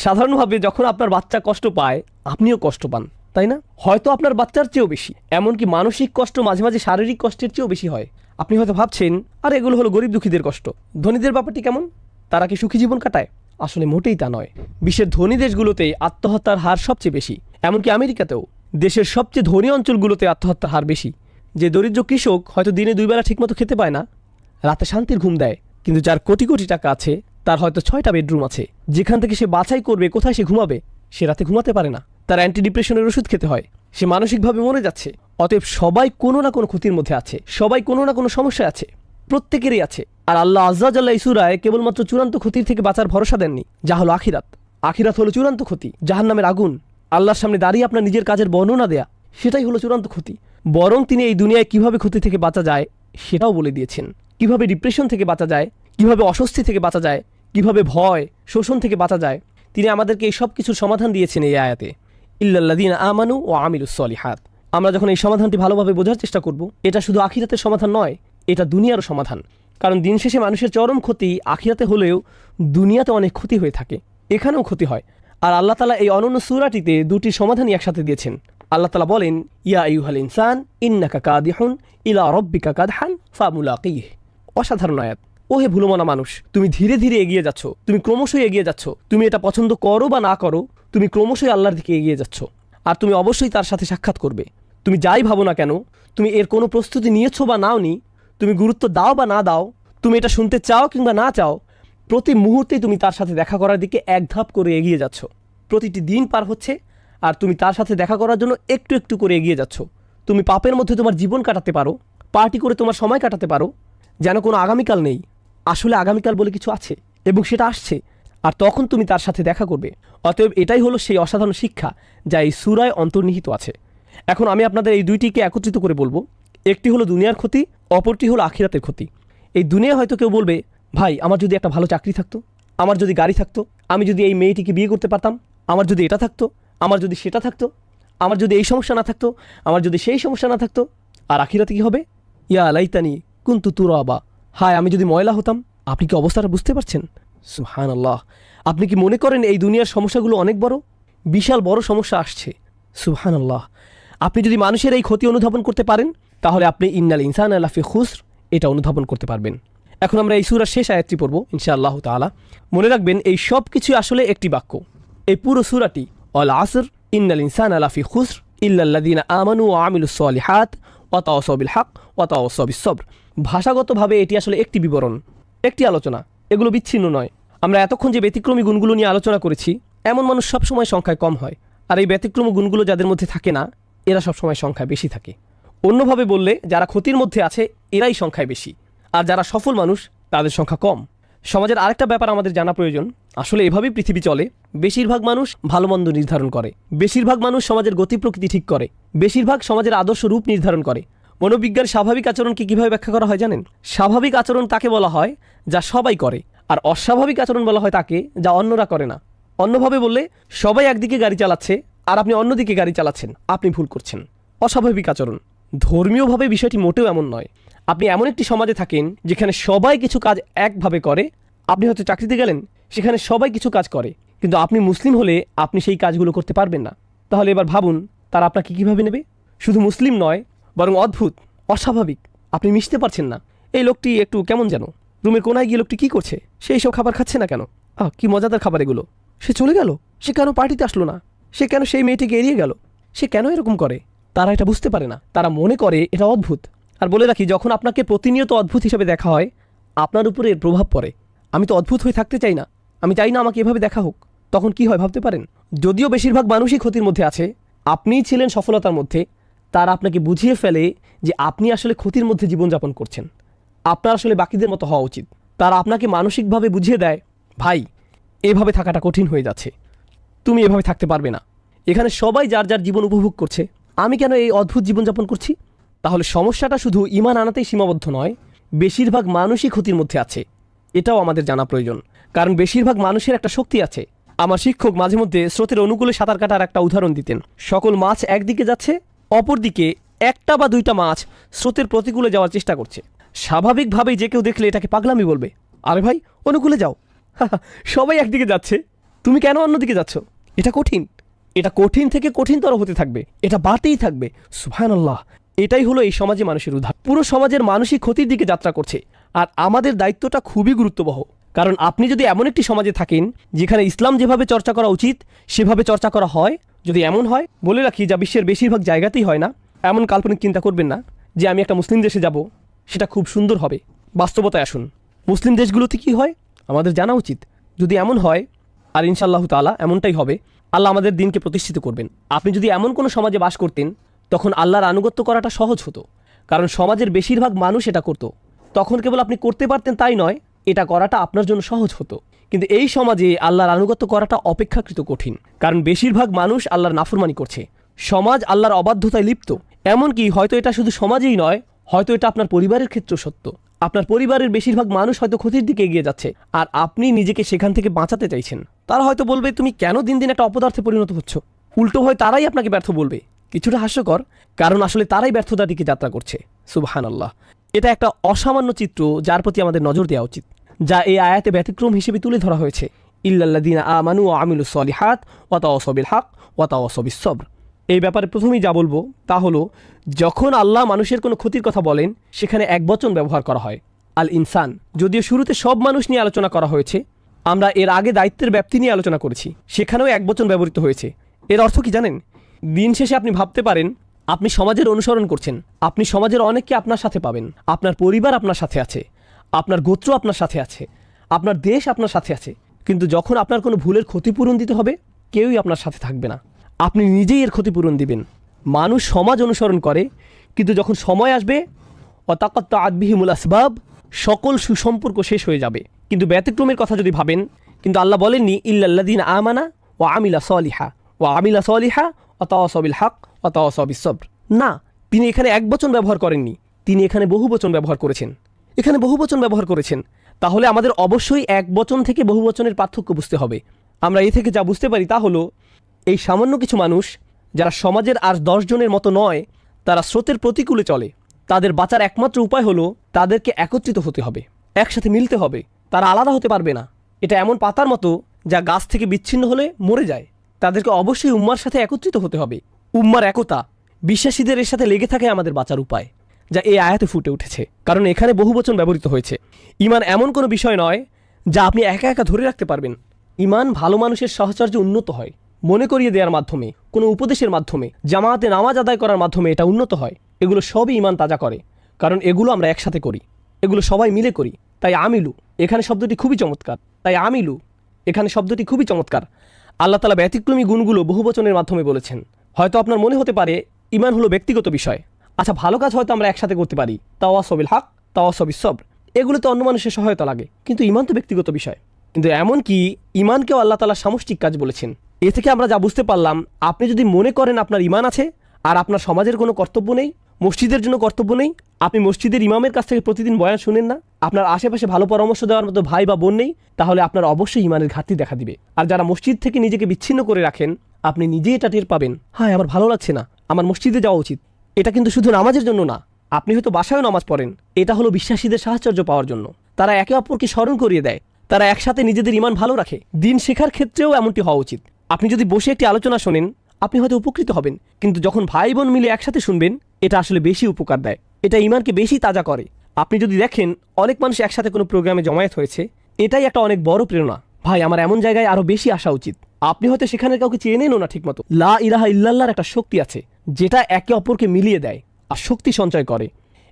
সাধারণভাবে যখন আপনার বাচ্চা কষ্ট পায়, আপনিও কষ্ট পান, তাই না? হয়তো আপনার বাচ্চার চেয়েও বেশি, এমনকি মানসিক কষ্ট মাঝে মাঝে শারীরিক কষ্টের চেয়েও বেশি হয়। আপনি হয়তো ভাবছেন, আর এগুলো হলো গরিব দুঃখীদের কষ্ট, ধনীদের ব্যাপারটি কেমন? তারা কি সুখী জীবন কাটায়? আসলে মোটেই তা নয়। বিশ্বের ধনী দেশগুলোতে আত্মহত্যার হার সবচেয়ে বেশি, এমনকি আমেরিকাতেও দেশের সবচেয়ে ধনী অঞ্চলগুলোতে আত্মহত্যার হার বেশি। যে দরিদ্র কৃষক হয়তো দিনে 2 বেলা ঠিকমতো খেতে পায় না, রাতে শান্তির ঘুম দেয়, কিন্তু যার কোটি কোটি টাকা আছে, তার হয়তো 6টা বেডরুম আছে, যেখান থেকে সে বাছাই করবে কোথায় সে ঘুমাবে, সে রাতে ঘুমাতে পারে না, তার অ্যান্টি ডিপ্রেশনের ওষুধ খেতে হয়, সে মানসিকভাবে মরে যাচ্ছে। অতএব সবাই কোনো না কোনো ক্ষতির মধ্যে আছে, সবাই কোনো না কোনো সমস্যায় আছে, প্রত্যেকেরই আছে। আর আল্লাহ আজ্জা জাল্লা এই সূরায় কেবলমাত্র চূড়ান্ত ক্ষতির থেকে বাঁচার ভরসা দেননি, যা হলো আখিরাত। আখিরাত হলো চূড়ান্ত ক্ষতি, জাহান্নামের আগুন, আল্লাহর সামনে দাঁড়িয়ে আপনার নিজের কাজের বর্ণনা দেয়া, সেটাই হলো চূড়ান্ত ক্ষতি। বরং তিনি এই দুনিয়ায় কিভাবে ক্ষতি থেকে বাঁচা যায় সেটাও বলে দিয়েছেন, কিভাবে ডিপ্রেশন থেকে বাঁচা যায়, কিভাবে অস্বস্তি থেকে বাঁচা যায়, কিভাবে ভয় শোষণ থেকে বাঁচা যায়। তিনি আমাদেরকে এই সব কিছুর সমাধান দিয়েছেন এই আয়াতে, ইল্লাল্লাযীনা আমানু ওয়া আমিলুস সলিহাত। আমরা যখন এই সমাধানটি ভালোভাবে বোঝার চেষ্টা করব, এটা শুধু আখিরাতের সমাধান নয়, এটা দুনিয়ারও সমাধান। কারণ দিন শেষে মানুষের চরম ক্ষতি আখিরাতে হলেও দুনিয়াতে অনেক ক্ষতি হয়ে থাকে, এখানেও ক্ষতি হয়। আর আল্লাহ তাআলা এই অনন্য সূরাটিতে দুটি সমাধানই একসাথে দিয়েছেন। আল্লাহ তাআলা বলেন, ইয়া আইয়ুহাল ইনসান ইন্নাকা কাদিহুন ইলা রাব্বিকা কাদহান ফামুলাকিহ। অসাধারণ আয়াত। ওহে ভুলমনা মানুষ, তুমি ধীরে ধীরে এগিয়ে যাচ্ছ, তুমি ক্রমশই এগিয়ে যাচ্ছ। তুমি এটা পছন্দ করো বা না করো, তুমি ক্রমশই আল্লাহর দিকে এগিয়ে যাচ্ছ, আর তুমি অবশ্যই তার সাথে সাক্ষাৎ করবে। তুমি যাই ভাবো না কেন, তুমি এর কোনো প্রস্তুতি নিয়েছো বা নাওনি, তুমি গুরুত্ব দাও বা না দাও, তুমি এটা শুনতে চাও কিংবা না চাও, প্রতি মুহূর্তেই তুমি তার সাথে দেখা করার দিকে এক ধাপ করে এগিয়ে যাচ্ছ। প্রতিটি দিন পার হচ্ছে আর তুমি তার সাথে দেখা করার জন্য একটু একটু করে এগিয়ে যাচ্ছ। তুমি পাপের মধ্যে তোমার জীবন কাটাতে পারো, পার্টি করে তোমার সময় কাটাতে পারো, যেন কোনো আগামীকাল নেই। আসলে আগামীকাল বলে কিছু আছে এবং সেটা আসছে, আর তখন তুমি তার সাথে দেখা করবে। অতএব এটাই হলো সেই অসাধারণ শিক্ষা যা এই সূরায় অন্তর্নিহিত আছে। এখন আমি আপনাদের এই দুইটিকে একত্রিত করে বলবো। একটি হলো দুনিয়ার ক্ষতি, অপরটি হলো আখিরাতের ক্ষতি। এই দুনিয়া হয়তো কেউ বলবে, ভাই আমার যদি একটা ভালো চাকরি থাকতো, আমার যদি গাড়ি থাকতো, আমি যদি এই মেয়েটিকে বিয়ে করতে পারতাম, আমার যদি এটা থাকতো, আমার যদি সেটা থাকতো, আমার যদি এই সমস্যা না থাকতো, আমার যদি সেই সমস্যা না থাকতো। আর আখিরাতে কি হবে? ইয়া লাইতানি কুনতু তুরাবা। হায় আমি যদি ময়লা হতাম। আপনি কি অবস্থাটা বুঝতে পারছেন? সুবহানাল্লাহ। আপনি কি মনে করেন এই দুনিয়ার সমস্যাগুলো অনেক বড়? বিশাল বড় সমস্যা আসছে। সুবহানাল্লাহ। আপনি যদি মানুষের এই ক্ষতি অনুধাবন করতে পারেন, তাহলে আপনি ইন্নাল ইনসানা লাফি খুসর এটা অনুধাবন করতে পারবেন। এখন আমরা এই সূরার শেষ আয়াতটি পড়ব ইনশাআল্লাহ তাআলা। মনে রাখবেন এই সব কিছু আসলে একটি বাক্য। এই পুরো সূরাটি আল আসর ইন্নাল ইনসানা লাফি খুসর ইল্লাল্লাযীনা আমানু ওয়া আমিলুস সলিহাত ওয়া তাওয়াসাউ বিল হক ওয়া তাওয়াসাউ বিস সবর। ভাষাগতভাবে এটি আসলে একটি বিবরণ, একটি আলোচনা, এগুলো বিচ্ছিন্ন নয়। আমরা এতক্ষণ যে ব্যতিক্রমী গুণগুলো নিয়ে আলোচনা করেছি, এমন মানুষ সবসময় সংখ্যায় কম হয়, আর এই ব্যতিক্রমী গুণগুলো যাদের মধ্যে থাকে না, এরা সবসময় সংখ্যায় বেশি থাকে। অন্যভাবে বললে যারা ক্ষতির মধ্যে আছে এরাই সংখ্যায় বেশি, আর যারা সফল মানুষ তাদের সংখ্যা কম। সমাজের আরেকটা ব্যাপার আমাদের জানা প্রয়োজন। আসলে এভাবেই পৃথিবী চলে। বেশিরভাগ মানুষ ভালো মন্দ নির্ধারণ করে, বেশিরভাগ মানুষ সমাজের গতি প্রকৃতি ঠিক করে, বেশিরভাগ সমাজের আদর্শ রূপ নির্ধারণ করে। মনোবিজ্ঞান স্বাভাবিক আচরণকে কীভাবে ব্যাখ্যা করা হয় জানেন? স্বাভাবিক আচরণ তাকে বলা হয় যা সবাই করে, আর অস্বাভাবিক আচরণ বলা হয় তাকে যা অন্যরা করে না। অন্যভাবে বললে, সবাই একদিকে গাড়ি চালাচ্ছে আর আপনি অন্যদিকে গাড়ি চালাচ্ছেন, আপনি ভুল করছেন। অস্বাভাবিক আচরণ। ধর্মীয়ভাবে বিষয়টি মোটেও এমন নয়। আপনি এমন একটি সমাজে থাকেন যেখানে সবাই কিছু কাজ একভাবে করে। আপনি হয়তো চাকরিতে গেলেন, সেখানে সবাই কিছু কাজ করে, কিন্তু আপনি মুসলিম হলে আপনি সেই কাজগুলো করতে পারবেন না। তাহলে এবার ভাবুন তারা আপনাকে কীভাবে নেবে? শুধু মুসলিম নয়, বরং অদ্ভুত, অস্বাভাবিক। আপনি মিশতে পারছেন না। এই লোকটি একটু কেমন যেন, রুমের কোনায় গিয়ে লোকটি কী করছে? সে এইসব খাবার খাচ্ছে না কেন? কি মজাদার খাবার এগুলো। সে চলে গেল, সে কেন পার্টিতে আসলো না? সে কেন সেই মেয়েটিকে এড়িয়ে গেল? সে কেন এরকম করে? তারা এটা বুঝতে পারে না, তারা মনে করে এটা অদ্ভুত। আর বলে রাখি, যখন আপনাকে প্রতিনিয়ত অদ্ভুত হিসেবে দেখা হয়, আপনার উপরে এর প্রভাব পড়ে। আমি তো অদ্ভুত হয়ে থাকতে চাই না, আমি চাই না আমাকে এভাবে দেখা হোক। তখন কি হয় ভাবতে পারেন? যদিও বেশিরভাগ মানুষই ক্ষতির মধ্যে আছে, আপনিই ছিলেন সফলতার মধ্যে, তারা আপনাকে বুঝিয়ে ফেলে যে আপনি আসলে ক্ষতির মধ্যে জীবনযাপন করছেন, আপনার আসলে বাকিদের মতো হওয়া উচিত। তারা আপনাকে মানসিকভাবে বুঝিয়ে দেয়, ভাই এভাবে থাকাটা কঠিন হয়ে যাচ্ছে, তুমি এভাবে থাকতে পারবে না। এখানে সবাই যার যার জীবন উপভোগ করছে, আমি কেন এই অদ্ভুত জীবনযাপন করছি? তাহলে সমস্যাটা শুধু ঈমান আনাতেই সীমাবদ্ধ নয়, বেশিরভাগ মানুষই ক্ষতির মধ্যে আছে, এটাও আমাদের জানা প্রয়োজন। কারণ বেশিরভাগ মানুষের একটা শক্তি আছে। আমার শিক্ষক মাঝে মধ্যে স্রোতের অনুকূলে সাঁতার কাটার একটা উদাহরণ দিতেন। সকল মাছ একদিকে যাচ্ছে, অপরদিকে একটা বা দুইটা মাছ স্রোতের প্রতিকূলে যাওয়ার চেষ্টা করছে। স্বাভাবিকভাবেই যে কেউ দেখলে এটাকে পাগলামি বলবে, আরে ভাই অনুকূলে যাও, সবাই একদিকে যাচ্ছে, তুমি কেন অন্যদিকে যাচ্ছ? এটা কঠিন, এটা কঠিন থেকে কঠিনতর হতে থাকবে, এটা বাড়তেই থাকবে। সুবহানাল্লাহ। এটাই হলো এই সমাজে মানুষের উদ্ধার। পুরো সমাজের মানসিক ক্ষতির দিকে যাত্রা করছে। আর আমাদের দায়িত্বটা খুবই গুরুত্ববহ, কারণ আপনি যদি এমন একটি সমাজে থাকেন যেখানে ইসলাম যেভাবে চর্চা করা উচিত সেভাবে চর্চা করা হয়, যদি এমন হয়, বলে রাখি যা বিশ্বের বেশিরভাগ জায়গাতেই হয় না, এমন কাল্পনিক চিন্তা করবেন না যে আমি একটা মুসলিম দেশে যাব, সেটা খুব সুন্দর হবে। বাস্তবতায় আসুন, মুসলিম দেশগুলোতে কি হয় আমাদের জানা উচিত। যদি এমন হয়, আর ইনশাআল্লাহ তাআলা এমনটাই হবে, আল্লাহ আমাদের দিনকে প্রতিষ্ঠিত করবেন। আপনি যদি এমন কোনো সমাজে বাস করতেন, তখন আল্লাহর আনুগত্য করাটা সহজ হতো, কারণ সমাজের বেশিরভাগ মানুষ এটা করত। তখন কেবল আপনি করতে পারতেন তাই নয়, এটা করাটা আপনার জন্য সহজ হতো। কিন্তু এই সমাজে আল্লাহর আনুগত্য করাটা অপেক্ষাকৃত কঠিন, কারণ বেশিরভাগ মানুষ আল্লাহর নাফরমানি করছে। সমাজ আল্লাহর অবাধ্যতায় লিপ্ত। এমনকি হয়তো এটা শুধু সমাজেই নয়, হয়তো এটা আপনার পরিবারের ক্ষেত্রেও সত্য। আপনার পরিবারের বেশিরভাগ মানুষ হয়তো ক্ষতির দিকে এগিয়ে যাচ্ছে, আর আপনি নিজেকে সেখান থেকে বাঁচাতে চাইছেন। তারা হয়তো বলবে, তুমি কেন দিন দিন একটা অপদার্থে পরিণত হচ্ছ। উল্টো হয় তারাই আপনাকে ব্যর্থ বলবে। কিছুটা হাস্যকর, কারণ আসলে তারাই ব্যর্থতার দিকে যাত্রা করছে। সুবহানাল্লাহ। এটা একটা অসামান্য চিত্র যার প্রতি আমাদের নজর দেওয়া উচিত, যা এই আয়াতে ব্যতিক্রম হিসেবে তুলে ধরা হয়েছে। ইল্লাল্লাযীনা আমানু ওয়া আমিলুস সলিহাত ওয়া তাওয়াসাউ বিল হক ওয়া তাওয়াসাউ বিস সবর। এই ব্যাপারে প্রথমেই যা বলবো তা হলো, যখন আল্লাহ মানুষের কোনো ক্ষতির কথা বলেন সেখানে একবচন ব্যবহার করা হয়, আল ইনসান। যদিও শুরুতে সব মানুষ নিয়ে আলোচনা করা হয়েছে, আমরা এর আগে দায়িত্বের ব্যাপ্তি নিয়ে আলোচনা করেছি, সেখানেও একবচন ব্যবহৃত হয়েছে। এর অর্থ কি জানেন? দিন শেষে আপনি ভাবতে পারেন আপনি সমাজের অনুসরণ করছেন, আপনি সমাজের অনেককে আপনার সাথে পাবেন, আপনার পরিবার আপনার সাথে আছে, আপনার গোত্র আপনার সাথে আছে, আপনার দেশ আপনার সাথে আছে, কিন্তু যখন আপনার কোনো ভুলের ক্ষতিপূরণ দিতে হবে, কেউই আপনার সাথে থাকবে না। আপনি নিজেই এর ক্ষতিপূরণ দিবেন। মানুষ সমাজ অনুসরণ করে, কিন্তু যখন সময় আসবে, ওয়াতাকাত্তাআত বিহিমুল আসবাব, সকল সুসম্পর্ক শেষ হয়ে যাবে। কিন্তু ব্যতিক্রমের কথা যদি ভাবেন, কিন্তু আল্লাহ বলেননি ইল্লাল্লাযীনা আমানা ওয়া আমিলা সলিহা ওয়া আমিলা সলিহা ওয়া তাওয়াসাউ বিল হক ওয়া তাওয়াসাউ বিস সবর। না, তিনি এখানে একবচন ব্যবহার করেননি, তিনি এখানে বহুবচন ব্যবহার করেছেন। এখানে বহুবচন ব্যবহার করেছেন। তাহলে আমাদের অবশ্যই একবচন থেকে বহুবচনের পার্থক্য বুঝতে হবে। আমরা এ থেকে যা বুঝতে পারি তা হলো, এই সামান্য কিছু মানুষ যারা সমাজের আর 10 জনের মতো নয়, তারা স্রোতের প্রতিকূলে চলে। তাদের বাঁচার একমাত্র উপায় হলো তাদেরকে একত্রিত হতে হবে, একসাথে মিলতে হবে। তারা আলাদা হতে পারবে না। এটা এমন পাতার মতো যা গাছ থেকে বিচ্ছিন্ন হলে মরে যায়। তাদেরকে অবশ্যই উম্মার সাথে একত্রিত হতে হবে। উম্মার একতা, বিশ্বাসীদের এর সাথে লেগে থাকে আমাদের বাঁচার উপায়, যা এই আয়াতে ফুটে উঠেছে। কারণ এখানে বহুবচন ব্যবহৃত হয়েছে। ঈমান এমন কোনো বিষয় নয় যা আপনি একা একা ধরে রাখতে পারবেন। ঈমান ভালো মানুষের সাহচর্যে উন্নত হয়, মনে করিয়ে দেওয়ার মাধ্যমে, কোনো উপদেশের মাধ্যমে, জামাতে নামাজ আদায় করার মাধ্যমে এটা উন্নত হয়। এগুলো সবই ঈমান তাজা করে, কারণ এগুলো আমরা একসাথে করি, এগুলো সবাই মিলে করি। তাই আমিলু এখানে শব্দটি খুবই চমৎকার। এখানে শব্দটি খুবই চমৎকার। আল্লাহ তাআলা ব্যতিক্রমী গুণগুলো বহুবচনের মাধ্যমে বলেছেন। হয়তো আপনার মনে হতে পারে ঈমান হলো ব্যক্তিগত বিষয়। আচ্ছা, ভালো কাজ হয়তো আমরা একসাথে করতে পারি, তাওয়াসাউ বিল হক, তাওয়াসাউ বিস সবর, এগুলোতে অন্য মানুষের সহায়তা লাগে, কিন্তু ঈমান তো ব্যক্তিগত বিষয়। কিন্তু এমনকি ঈমানকেও আল্লাহ তাআলা সামষ্টিক কাজ বলেছেন। এ থেকে আমরা যা বুঝতে পারলাম, আপনি যদি মনে করেন আপনার ঈমান আছে আর আপনার সমাজের কোনো কর্তব্য নেই, মসজিদের জন্য কর্তব্য নেই, আপনি মসজিদের ইমামের কাছ থেকে প্রতিদিন বয়ান শুনেন না, আপনার আশেপাশে ভালো পরামর্শ দেওয়ার মতো ভাই বা বোন নেই, তাহলে আপনার অবশ্যই ঈমানের ঘাটতি দেখা দিবে। আর যারা মসজিদ থেকে নিজেকে বিচ্ছিন্ন করে রাখেন, আপনি নিজেই এটা টের পাবেন, হ্যাঁ আমার ভালো লাগছে না, আমার মসজিদে যাওয়া উচিত। এটা কিন্তু শুধু নামাজের জন্য না, আপনি হয়তো বাসায়ও নামাজ পড়েন, এটা হলো বিশ্বাসীদের সাহচর্য পাওয়ার জন্য। তারা একে অপরকে স্মরণ করিয়ে দেয়, তারা একসাথে নিজেদের ঈমান ভালো রাখে। দিন শেখার ক্ষেত্রেও এমনটি হওয়া উচিত। আপনি যদি বসে একটি আলোচনা শোনেন, আপনি হয়তো উপকৃত হবেন, কিন্তু যখন ভাই বোন মিলে একসাথে শুনবেন, এটা আসলে বেশি উপকার দেয়, এটা ঈমানকে বেশি তাজা করে। আপনি যদি দেখেন অনেক মানুষ একসাথে কোনো প্রোগ্রামে জমায়েত হয়েছে, এটাই একটা অনেক বড় প্রেরণা। ভাই, আমার এমন জায়গায় আরো বেশি আসা উচিত। আপনি হয়তো সেখানে কাউকে চেনেনও না ঠিকমতো। লা ইলাহা ইল্লাল্লাহর একটা শক্তি আছে, যেটা একে অপরকে মিলিয়ে দেয় আর শক্তি সঞ্চয় করে।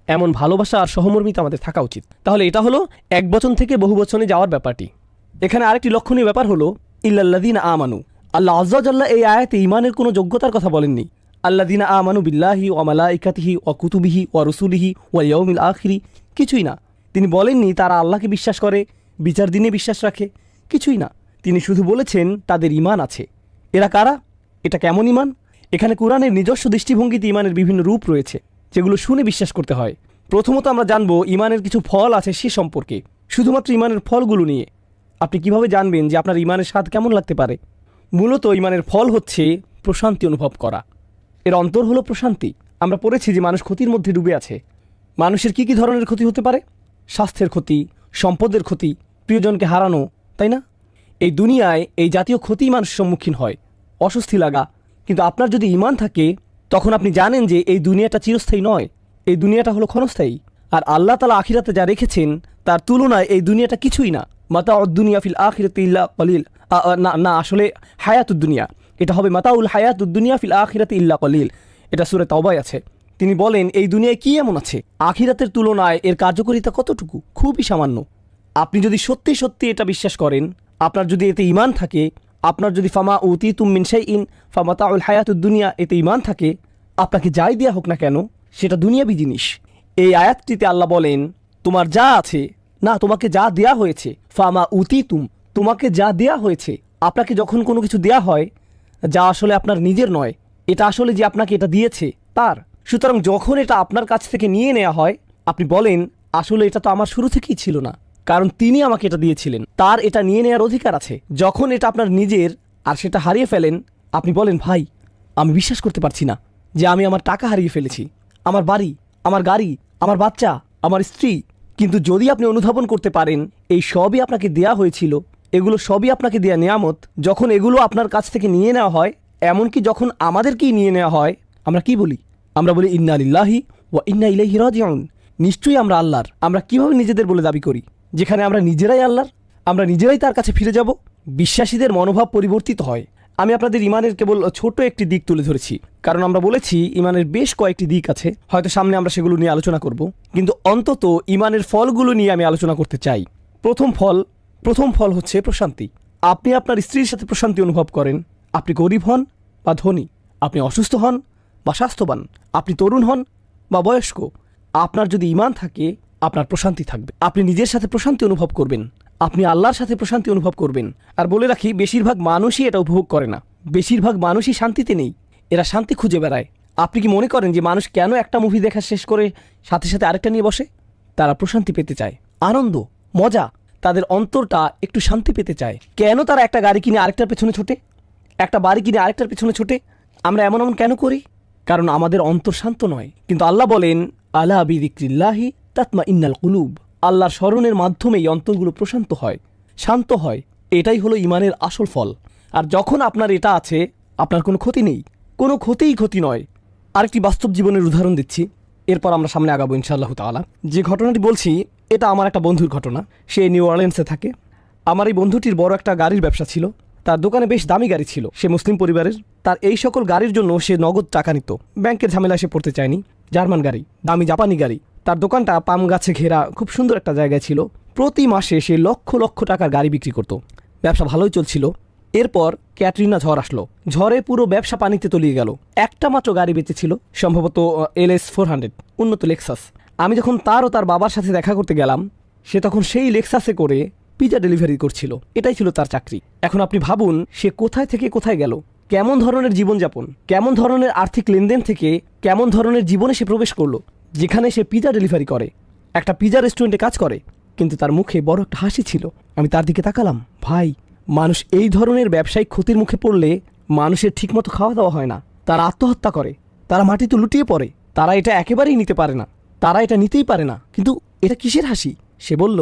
এমন ভালোবাসা আর সহমর্মিতা আমাদের থাকা উচিত। তাহলে এটা হলো এক বচন থেকে বহু বচনে যাওয়ার ব্যাপারটি। এখানে আরেকটি লক্ষণীয় ব্যাপার হলো ইল্লাল্লাযীনা আমানু। আল্লাহ আযজা ওয়া জাল্লা এই আয়াতে ঈমানের কোনো যোগ্যতার কথা বলেননি। আল্লাযীনা আমানু বিল্লাহি ওয়া মালাইকাতিহি ওয়া কুতুবিহি ওয়া রুসুলিহি ওয়াল ইয়াউমিল আখিরি, কিছুই না। তিনি বলেননি তারা আল্লাহকে বিশ্বাস করে, বিচার দিনে বিশ্বাস রাখে, কিছুই না। তিনি শুধু বলেছেন তাদের ঈমান আছে। এরা কারা? এটা কেমন ঈমান? এখানে কোরআনের নিজস্ব দৃষ্টিভঙ্গিতে ঈমানের বিভিন্ন রূপ রয়েছে, যেগুলো শুনে বিশ্বাস করতে হয়। প্রথমত আমরা জানবো ঈমানের কিছু ফল আছে সে সম্পর্কে। শুধুমাত্র ঈমানের ফলগুলো নিয়ে আপনি কিভাবে জানবেন যে আপনার ঈমানের স্বাদ কেমন লাগতে পারে? মূলত ঈমানের ফল হচ্ছে প্রশান্তি অনুভব করা। এর অন্তর হলো প্রশান্তি। আমরা পড়েছি যে মানুষ ক্ষতির মধ্যে ডুবে আছে। মানুষের কি কি ধরনের ক্ষতি হতে পারে? স্বাস্থ্যের ক্ষতি, সম্পদের ক্ষতি, প্রিয়জনকে হারানো, তাই না? এই দুনিয়ায় এই জাতীয় ক্ষতি মানুষ সম্মুখীন হয়, অস্বস্তি লাগা। কিন্তু আপনার যদি ঈমান থাকে, তখন আপনি জানেন যে এই দুনিয়াটা চিরস্থায়ী নয়, এই দুনিয়াটা হলো ক্ষণস্থায়ী। আর আল্লাহ তাআলা আখিরাতে যা রেখেছেন তার তুলনায় এই দুনিয়াটা কিছুই না। মাতাউদ দুনিয়া ফিল আখিরাতি ইল্লা কলিল, না আসলে হায়াতুদ দুনিয়া, এটা হবে মাতাউল হায়াতুদ দুনিয়া ফিল আখিরাতি ইল্লা কলিল। এটা সূরা তাওবায় আছে। তিনি বলেন এই দুনিয়ায় কি এমন আছে আখিরাতের তুলনায় এর কার্যকারিতা কতটুকু, খুবই সামান্য। আপনি যদি সত্যি সত্যি এটা বিশ্বাস করেন, আপনার যদি এতে ঈমান থাকে, আপনার যদি ফামা উতিতুম মিন শাইইন ফামাতাউল হায়াতুদ দুনিয়া এতে ঈমান থাকে, আপনাকে যাই দেয়া হোক না কেন সেটা দুনিয়াবি জিনিস। এই আয়াতটিতে আল্লাহ বলেন তোমার যা আছে, না তোমাকে যা দেয়া হয়েছে, ফামা উতিতুম তোমাকে যা দেয়া হয়েছে। আপনাকে যখন কোনো কিছু দেয়া হয় যা আসলে আপনার নিজের নয়, এটা আসলে যে আপনাকে এটা দিয়েছে তার। সুতরাং যখন এটা আপনার কাছ থেকে নিয়ে নেওয়া হয়, আপনি বলেন আসলে এটা তো আমার শুরু থেকেই ছিল না, কারণ তিনি আমাকে এটা দিয়েছিলেন, তার এটা নিয়ে নেওয়ার অধিকার আছে। যখন এটা আপনার নিজের আর সেটা হারিয়ে ফেলেন, আপনি বলেন ভাই আমি বিশ্বাস করতে পারছি না যে আমি আমার টাকা হারিয়ে ফেলেছি, আমার বাড়ি, আমার গাড়ি, আমার বাচ্চা, আমার স্ত্রী। কিন্তু যদি আপনি অনুধাবন করতে পারেন এই সবই আপনাকে দেয়া হয়েছিল, এগুলো সবই আপনাকে দেয়া নেয়ামত, যখন এগুলো আপনার কাছ থেকে নিয়ে নেওয়া হয়, এমনকি যখন আমাদেরকেই নিয়ে নেওয়া হয়, আমরা কি বলি? আমরা বলি ইন্না লিল্লাহি ওয়া ইন্না ইলাইহি রাজিউন। নিশ্চয়ই আমরা আল্লাহর। আমরা কিভাবে নিজেদের বলে দাবি করি, যেখানে আমরা নিজেরাই আল্লাহর, আমরা নিজেরাই তার কাছে ফিরে যাব? বিশ্বাসীদের মনোভাব পরিবর্তিত হয়। আমি আপনাদের ইমানের কেবল ছোট একটি দিক তুলে ধরেছি, কারণ আমরা বলেছি ইমানের বেশ কয়েকটি দিক আছে, হয়তো সামনে আমরা সেগুলো নিয়ে আলোচনা করব, কিন্তু অন্তত ইমানের ফলগুলো নিয়ে আমি আলোচনা করতে চাই। প্রথম ফল হচ্ছে প্রশান্তি। আপনি আপনার স্ত্রীর সাথে প্রশান্তি অনুভব করেন, আপনি গরিব হন বা ধনী, আপনি অসুস্থ হন বা স্বাস্থ্যবান, আপনি তরুণ হন বা বয়স্ক, আপনার যদি ঈমান থাকে আপনার প্রশান্তি থাকবে। আপনি নিজের সাথে প্রশান্তি অনুভব করবেন, আপনি আল্লাহর সাথে প্রশান্তি অনুভব করবেন। আর বলে রাখি, বেশিরভাগ মানুষই এটা উপভোগ করে না, বেশিরভাগ মানুষই শান্তিতে নেই, এরা শান্তি খুঁজে বেড়ায়। আপনি কি মনে করেন যে মানুষ কেন একটা মুভি দেখা শেষ করে সাথে সাথে আরেকটা নিয়ে বসে? তারা প্রশান্তি পেতে চায়, আনন্দ, মজা, তাদের অন্তরটা একটু শান্তি পেতে চায়। কেন তারা একটা গাড়ি কিনে আরেকটার পেছনে ছোটে, একটা বাড়ি কিনে আরেকটার পেছনে ছোটে? আমরা এমন কেন করি? কারণ আমাদের অন্তর শান্ত নয়। কিন্তু আল্লাহ বলেন আলা বিযিকরিল্লাহি তাতমাইন্নাল কুলুব, আল্লাহর স্মরণের মাধ্যমেই অন্তরগুলো প্রশান্ত হয়, শান্ত হয়। এটাই হলো ঈমানের আসল ফল। আর যখন আপনার এটা আছে, আপনার কোনো ক্ষতি নেই, কোনো ক্ষতি নয়। আরেকটি বাস্তব জীবনের উদাহরণ দিচ্ছি, এরপর আমরা সামনে আগাবো ইনশাআল্লাহ তাআলা। যে ঘটনাটি বলছি এটা আমার একটা বন্ধুর ঘটনা। সে নিউ অরলিন্সে থাকে। আমার এই বন্ধুটির বড় একটা গাড়ির ব্যবসা ছিল, তার দোকানে বেশ দামি গাড়ি ছিল। সে মুসলিম পরিবারের। তার এই সকল গাড়ির জন্য সে নগদ টাকা নিত, ব্যাংকের ঝামেলা সে পড়তে চায়নি। জার্মান গাড়ি, দামি জাপানি গাড়ি। তার দোকানটা পাম গাছে ঘেরা খুব সুন্দর একটা জায়গায় ছিল। প্রতি মাসে সে লক্ষ লক্ষ টাকার গাড়ি বিক্রি করত। ব্যবসা ভালোই চলছিল। এরপর ক্যাটরিনা ঝড় আসলো, ঝড়ে পুরো ব্যবসা পানিতে তলিয়ে গেল। একটা মাত্র গাড়ি বেঁচেছিল, সম্ভবত LS 400, উন্নত লেক্সাস। আমি যখন তার ও তার বাবার সাথে দেখা করতে গেলাম, সে তখন সেই লেক্সাসে করে পিজা ডেলিভারি করছিল। এটাই ছিল তার চাকরি। এখন আপনি ভাবুন সে কোথায় থেকে কোথায় গেল, কেমন ধরনের জীবনযাপন, কেমন ধরনের আর্থিক লেনদেন থেকে কেমন ধরনের জীবনে সে প্রবেশ করলো, যেখানে সে পিজা ডেলিভারি করে, একটা পিজা রেস্টুরেন্টে কাজ করে, কিন্তু তার মুখে বড় একটা হাসি ছিল। আমি তার দিকে তাকালাম। ভাই, মানুষ এই ধরনের ব্যবসায়িক ক্ষতির মুখে পড়লে মানুষের ঠিকমতো খাওয়া দাওয়া হয় না, তারা আত্মহত্যা করে, তারা মাটিতে লুটিয়ে পড়ে, তারা এটা একেবারেই নিতে পারে না, তারা এটা নিতেই পারে না। কিন্তু এটা কিসের হাসি? সে বলল,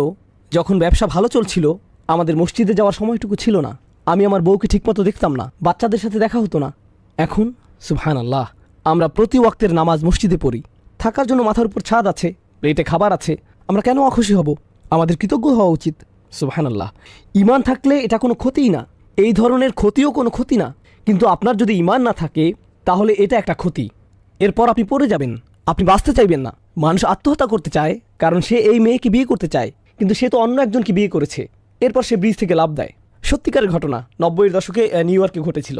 যখন ব্যবসা ভালো চলছিল আমাদের মসজিদে যাওয়ার সময়টুকু ছিল না, আমি আমার বউকে ঠিকমতো দেখতাম না, বাচ্চাদের সাথে দেখা হতো না। এখন সুবহানাল্লাহ, আমরা প্রতি ওয়াক্তের নামাজ মসজিদে পড়ি, থাকার জন্য মাথার উপর ছাদ আছে, প্লেটে খাবার আছে, আমরা কেন অখুশি হব? আমাদের কৃতজ্ঞ হওয়া উচিত। সুবহানাল্লাহ, ঈমান থাকলে এটা কোনো ক্ষতিই না, এই ধরনের ক্ষতিও কোনো ক্ষতি না। কিন্তু আপনার যদি ঈমান না থাকে তাহলে এটা একটা ক্ষতি। এরপর আপনি পড়ে যাবেন, আপনি বাঁচতে চাইবেন না। মানুষ আত্মহত্যা করতে চায় কারণ সে এই মেয়েকে বিয়ে করতে চায়, কিন্তু সে তো অন্য একজনকে বিয়ে করেছে। এরপর সে ব্রিজ থেকে লাফ দেয়। সত্যিকারের ঘটনা, 90-এর দশকে নিউ ইয়র্কে ঘটেছিল।